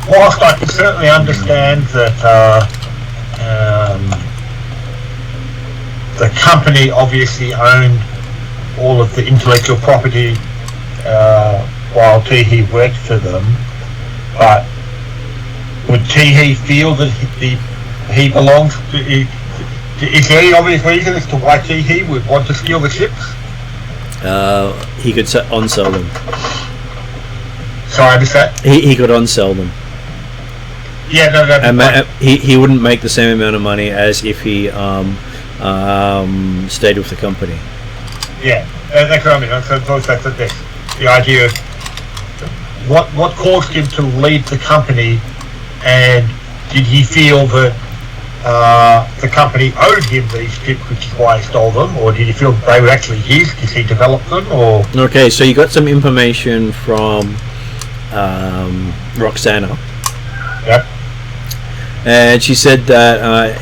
Whilst I can certainly understand that the company obviously owned all of the intellectual property while Hee worked for them, but would Hee feel that he belongs to... Is there any obvious reason as to why Hee would want to steal the ships? he could on-sell them. Sorry, I missed that. He could on-sell them. Yeah, no, And he wouldn't make the same amount of money as if he stayed with the company. Yeah, that's what I mean. That's the idea of what caused him to leave the company, and did he feel that the company owed him these ships, which is why he stole them, or did he feel they were actually his because he developed them, or... Okay, so you got some information from Roxana. Yep. And she said that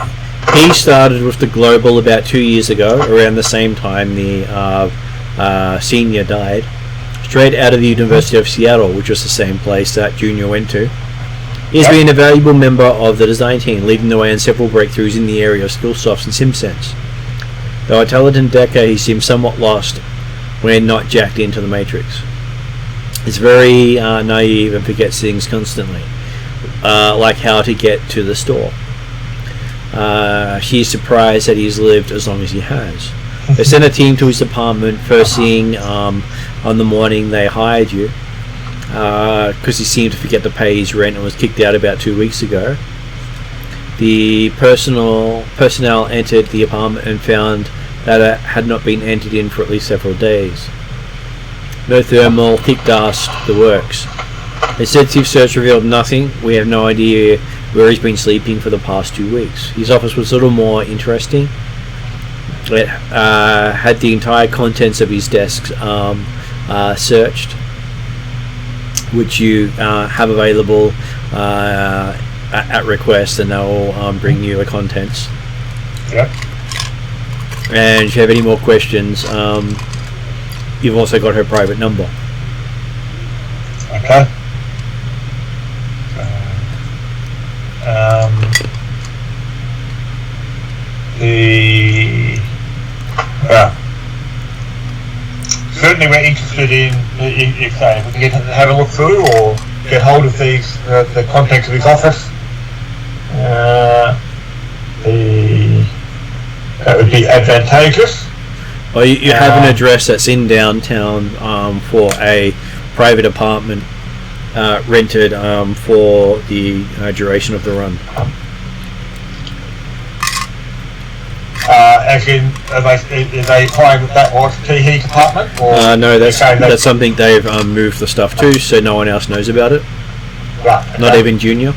he started with the Global about 2 years ago, around the same time the senior died, straight out of the University of Seattle, which was the same place that Junior went to. He has been a valuable member of the design team, leading the way on several breakthroughs in the area of Skillsofts and SimSense. Though a talented decker, he seems somewhat lost when not jacked into the Matrix. He's very naive and forgets things constantly, like how to get to the store. She's surprised that he's lived as long as he has. They sent a team to his apartment first thing on the morning they hired you, because he seemed to forget to pay his rent and was kicked out about 2 weeks ago. The personnel entered the apartment and found that it had not been entered in for at least several days. No thermal, thick dust, the works. A sensitive search revealed nothing. We have no idea where he's been sleeping for the past 2 weeks. His office was a little more interesting. It had the entire contents of his desk searched, which you have available at request, and they'll bring you the contents. Yep. And if you have any more questions, you've also got her private number. Okay. Certainly we're interested in if we can have a look through or get hold of these the contents of his office. That would be advantageous. Well, you have an address that's in downtown for a private apartment rented for the duration of the run. As in, is they implying that was Keyfoge's apartment? Or no, that's something they've moved the stuff to, so no one else knows about it. Right. Okay. Not even Junior.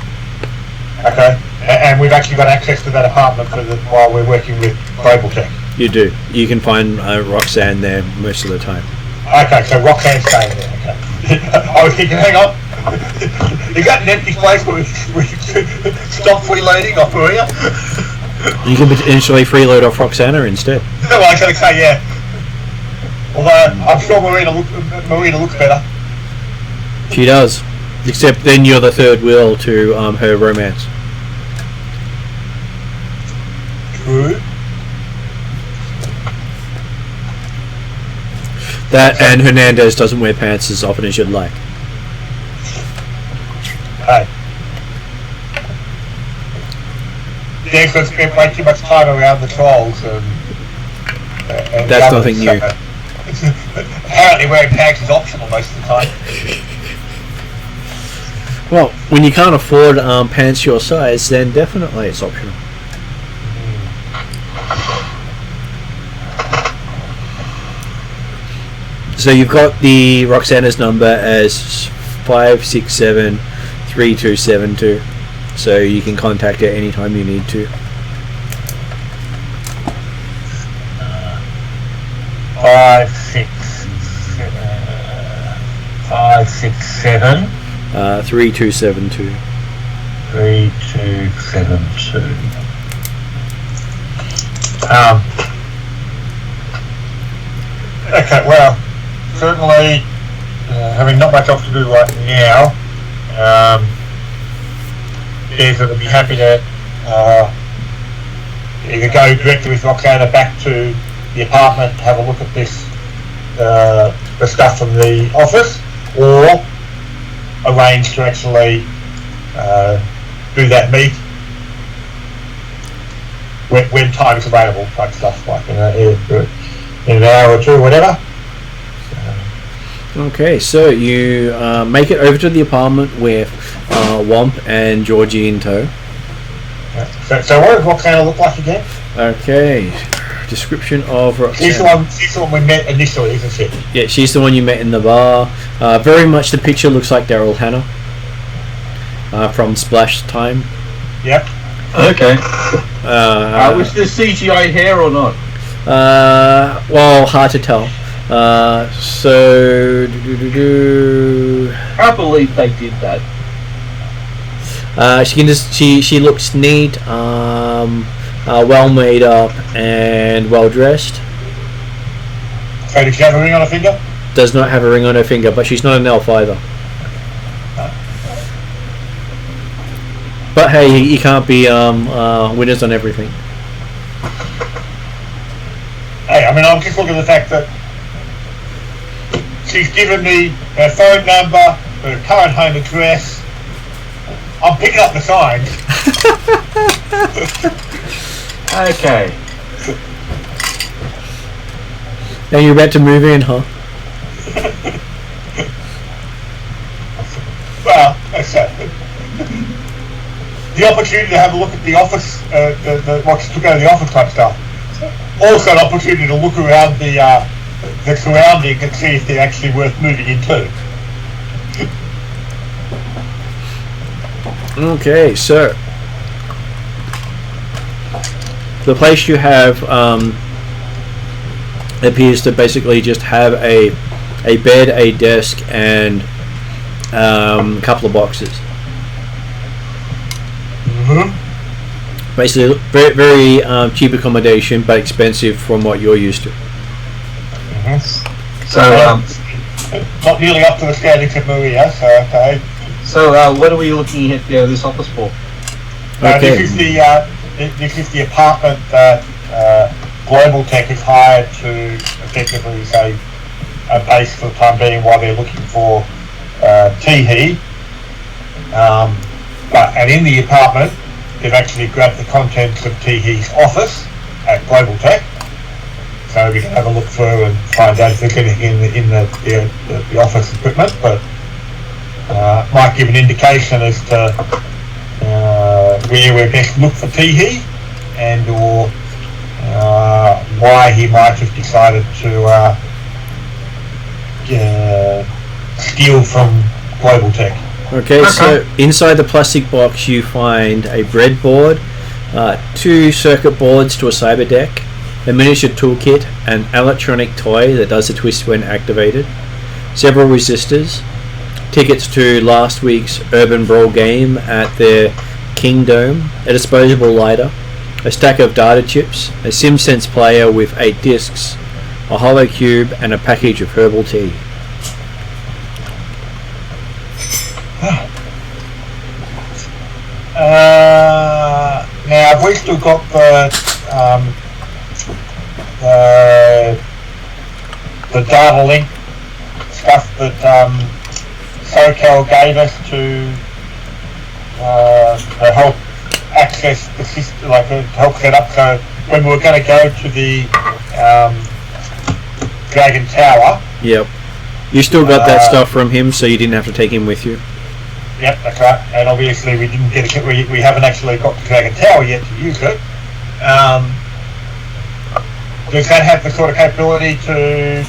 Okay. And we've actually got access to that apartment while we're working with Global Tech. You do. You can find Roxanne there most of the time. Okay, so Roxanne's staying there. Okay. I was thinking, hang on, is that an empty place where we stop freeloading off Maria? You can potentially freeload off Roxana instead. Well, I was going to say, yeah. Although I'm sure Marina looks better. She does. Except then you're the third wheel to her romance. True. That and Hernandez doesn't wear pants as often as you'd like. Hey. James has spent way too much time around the trolls and that's nothing new. Apparently wearing pants is optional most of the time. Well, when you can't afford pants your size, then definitely it's optional. So you've got the Roxana's number as 567-3272, so you can contact her anytime you need to. 567 3272. 3272. Okay, well, certainly, having not much else to do right now, Des would be happy to either go directly with Roxana back to the apartment and have a look at this, the stuff from the office, or arrange to actually do that meet when time is available, type stuff, like in an hour or two, or whatever. Okay, so you make it over to the apartment with Womp and Georgie in tow. So what does Roxana look like again? Okay, description of She's Roxanne. the one we met initially, isn't she? Yeah, she's the one you met in the bar. Very much the picture looks like Daryl Hannah from Splash Time. Yep. Okay. Was this CGI hair or not? Well, hard to tell. So I believe they did that. she looks neat, well made up, and well dressed. So does she have a ring on her finger? Does not have a ring on her finger, but she's not an elf either. But hey, you can't be winners on everything. Hey, I mean, I'm just looking at the fact that she's given me her phone number, her current home address. I'm picking up the signs. Okay. Now you're about to move in, huh? Well, that's the opportunity to have a look at the office, what she took out of the office type stuff. Also, an opportunity to look around the surrounding and see if they're actually worth moving into. Okay, so the place you have appears to basically just have a bed, a desk, and a couple of boxes. Mm-hmm. Basically, very, very cheap accommodation, but expensive from what you're used to. Mm-hmm. So, not nearly up to the standards of Maria, so okay. So, what are we looking at this office for? Okay. This is the apartment that Global Tech has hired to effectively say a base for the time being while they're looking for Hee. And in the apartment, they've actually grabbed the contents of Hee's office at Global Tech, so we can have a look through and find out if there's anything in the office equipment. But might give an indication as to where we best look for Hee, and or why he might have decided to steal from Global Tech. Okay, so inside the plastic box you find a breadboard, 2 circuit boards to a cyber deck, a miniature toolkit, an electronic toy that does a twist when activated, several resistors, tickets to last week's Urban Brawl game at their Kingdome, a disposable lighter, a stack of data chips, a SimSense player with 8 discs, a hollow cube, and a package of herbal tea. Now, have we still got the data link stuff that SoCal gave us to help access the system, like to help set up? So when we were going to go to the Dragon Tower. Yep. You still got that stuff from him, so you didn't have to take him with you. Yep, that's right. And obviously we didn't get it. We haven't actually got the Dragon Tower yet to use it. Does that have the sort of capability to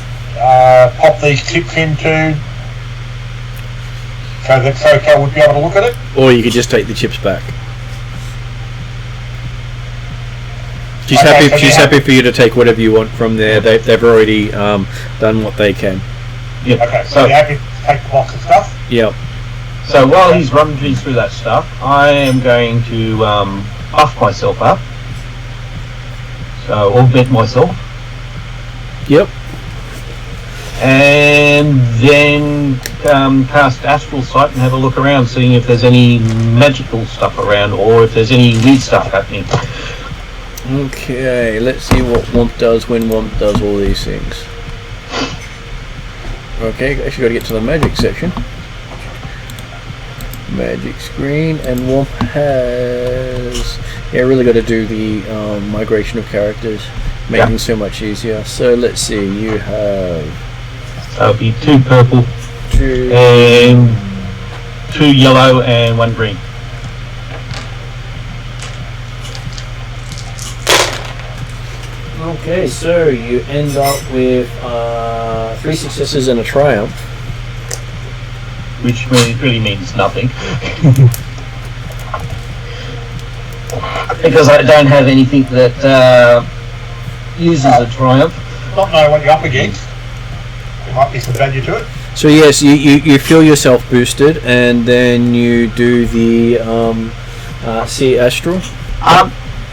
pop these chips into, so that SoCal would be able to look at it? Or you could just take the chips back. She's happy for you to take whatever you want from there. They've already done what they can. Yep. Okay, so you're happy to take the box of stuff? Yep. So while he's rummaging through that stuff, I am going to buff myself up. So augment myself. Yep. And then cast Astral Sight and have a look around, seeing if there's any magical stuff around or if there's any weird stuff happening. Okay, let's see what Womp does when Womp does all these things. Okay, actually got to get to the magic section. Magic screen, and Womp has... Yeah, really got to do the migration of characters, making it so much easier. So let's see, you have That'll be 2 purple 2. and 2 yellow and 1 green. Okay, so you end up with 3 successes and a triumph. Which really means nothing. Because I don't have anything that uses a triumph. Not knowing what you're up against, there might be some value to it. So yes, you feel yourself boosted, and then you do the see astral.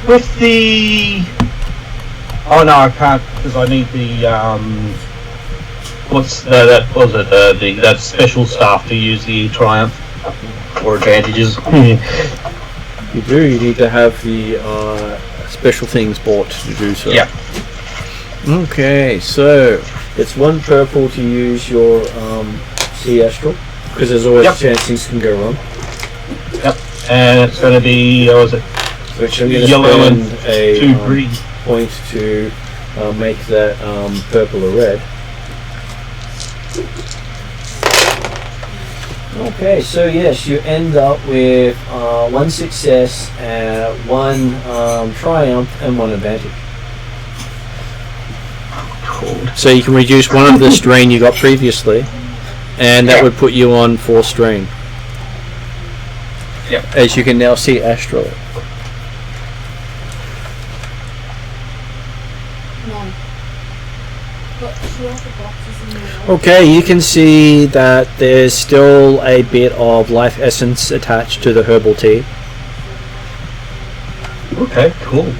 With the... Oh no, I can't, because I need the, that special staff to use the triumph or advantages. You do. You need to have the special things bought to do so. Yeah. Okay, so it's 1 purple to use your sea astral, because there's always a chance things can go wrong. Yep. And it's going to be, what was it? Which I'm going to Yellow spend and a 2 green. point to make that purple or red. Okay, so yes, you end up with 1 success, 1 triumph, and 1 advantage. So you can reduce 1 of the strain you got previously, and that would put you on 4 strain. Yep. As you can now see astral. Okay, you can see that there's still a bit of life essence attached to the herbal tea. Okay, cool.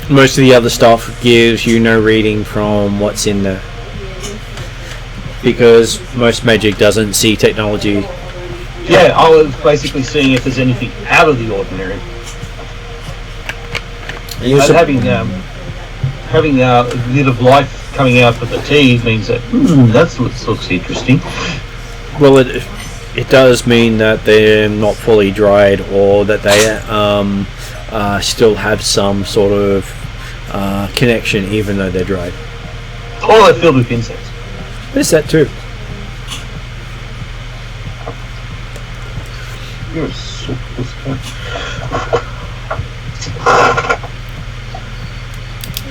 Most of the other stuff gives you no reading from what's in there, because most magic doesn't see technology. Yeah, I was basically seeing if there's anything out of the ordinary. But having a bit of life coming out of the tea means that that looks interesting. Well, it does mean that they're not fully dried, or that they still have some sort of connection, even though they're dried. Or they're filled with insects. There's that too. You're a soulless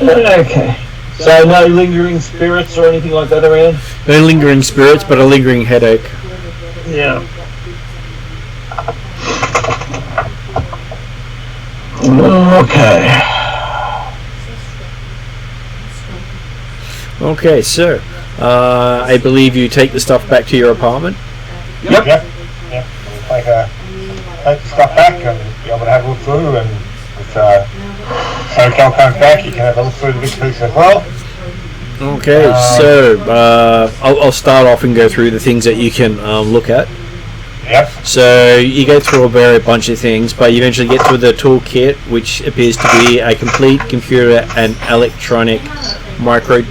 Okay. So no lingering spirits or anything like that around? No lingering spirits, but a lingering headache. Yeah. Okay. Okay, so I believe you take the stuff back to your apartment. Yep. Yep. Take the stuff back and be able to have a look through, and if SoCal comes back, you can have a look through the big piece as well. Okay, so I'll start off and go through the things that you can look at. Yep. So you go through a bunch of things, but you eventually get to the toolkit, which appears to be a complete computer and electronic micro.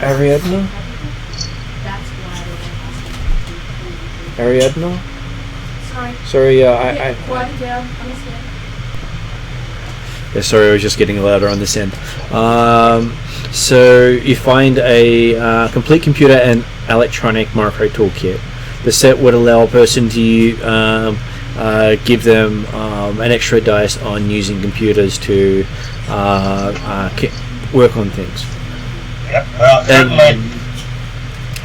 Ariadna? Ariadna? Sorry, I sorry, I was just getting louder on this end. So you find a complete computer and electronic micro toolkit. The set would allow a person to give them an extra dice on using computers to work on things. Yep. Well, certainly.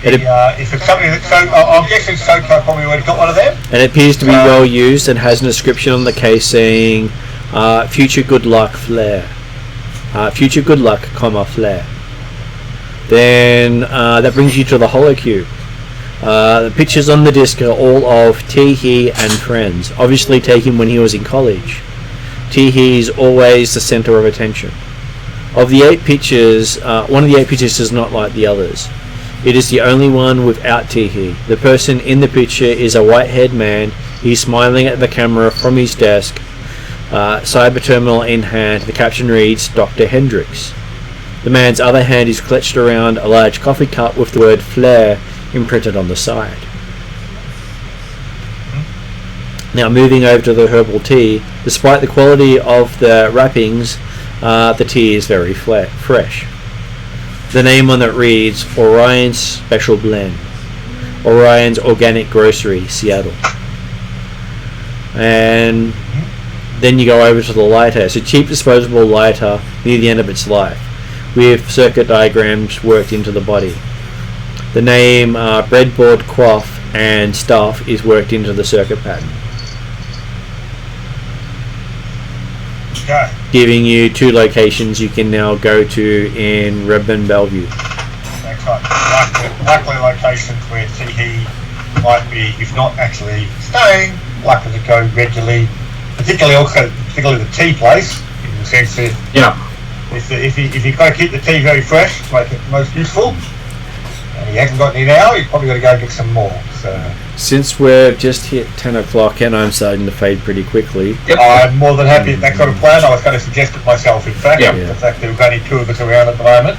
If it's something that I'm guessing SoCal probably already got one of them. And it appears to be well used and has an inscription on the case saying "Future Good Luck Flare." Future Good Luck, Flare. Then that brings you to the holocube. The pictures on the disc are all of Hee and friends, obviously taken when he was in college. Hee is always the center of attention. Of the 8 pictures, one of the 8 pictures is not like the others. It is the only one without Hee. The person in the picture is a white-haired man. He's smiling at the camera from his desk, cyber terminal in hand. The caption reads, Dr. Hendricks. The man's other hand is clutched around a large coffee cup with the word Flair imprinted on the side. Now moving over to the herbal tea, despite the quality of the wrappings, the tea is very fresh. The name on it reads Orion's Special Blend. Orion's Organic Grocery, Seattle. And then you go over to the lighthouse. A cheap disposable lighter near the end of its life, with circuit diagrams worked into the body. The name breadboard, quaff, and stuff is worked into the circuit pattern, Okay. giving you 2 locations you can now go to in Redmond, Bellevue. That's right. Likely locations where he might be, if not actually staying, likely to go regularly. Particularly the tea place, in the sense that if you've got to keep the tea very fresh to make it most useful, and he hasn't got any now, you've probably got to go get some more. So Since we've just hit 10 o'clock and I'm starting to fade pretty quickly, I'm more than happy with that sort of plan. I was going to suggest it myself, in fact. Yeah. The fact that we've only 2 of us around at the moment.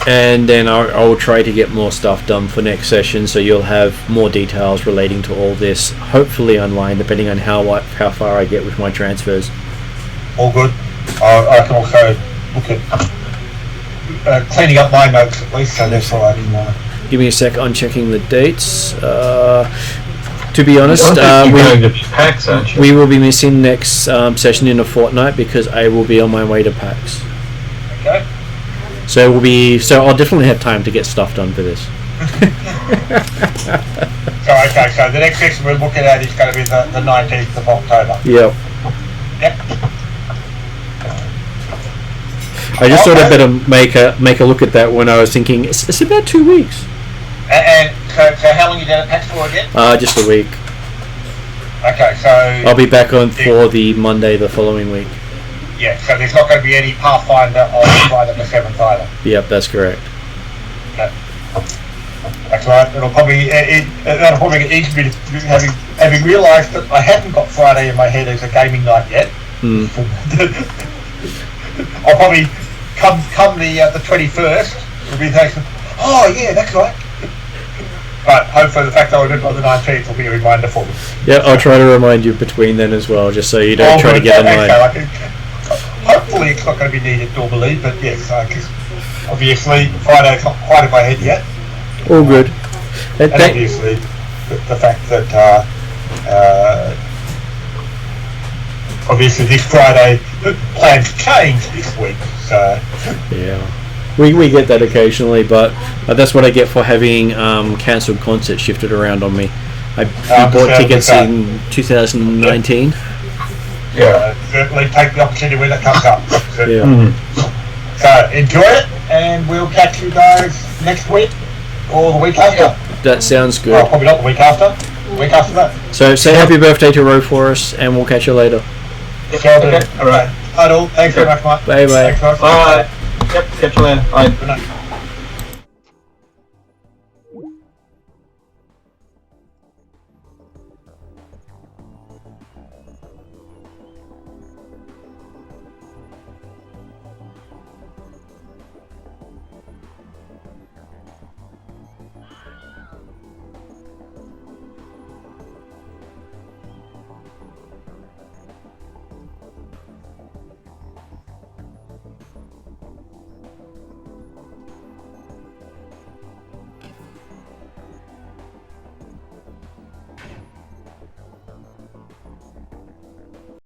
and then I will try to get more stuff done for next session, so you'll have more details relating to all this, hopefully online, depending on how far I get with my transfers. All good. I can also look at cleaning up my notes at least, so that's all I can. Give me a sec, I'm checking the dates. To be honest, You're going to PAX, aren't you? we will be missing next session in a fortnight because I will be on my way to PAX. Okay. So I'll definitely have time to get stuff done for this. So the next session we're looking at is going to be the 19th of October. Yep. Yep. I just thought I'd better make a look at that when I was thinking it's about 2 weeks. And so how long are you down at PAX for again? Just a week. Okay, so I'll be back on for the Monday the following week. yeah, so there's not going to be any Pathfinder on Friday the 7th either. Yep, that's correct. Okay. That's right. It'll probably get easy to having realised that I haven't got Friday in my head as a gaming night yet. I'll probably come the 21st. Will be thinking, oh yeah, that's right. But hopefully the fact that I remember on the 19th will be a reminder for me. Yeah, I'll try to remind you between then as well, just so you don't try to get annoyed. Hopefully it's not going to be needed normally, but yes, because obviously Friday's not quite in my head yet. All good. And obviously the fact that obviously this Friday plans change this week, so yeah, we get that occasionally, but that's what I get for having cancelled concerts shifted around on me. I bought tickets in 2019. certainly take the opportunity when it comes up. So, Yeah. so enjoy it, and we'll catch you guys next week or the week after. That sounds good. Well, probably not the week after. The week after that. So say happy birthday to Ro for us, and we'll catch you later. Okay. All right. Hi, all. Thanks very much, Mike. Bye bye. Thanks, guys. Alright. Yep, catch you later. Bye. Good night.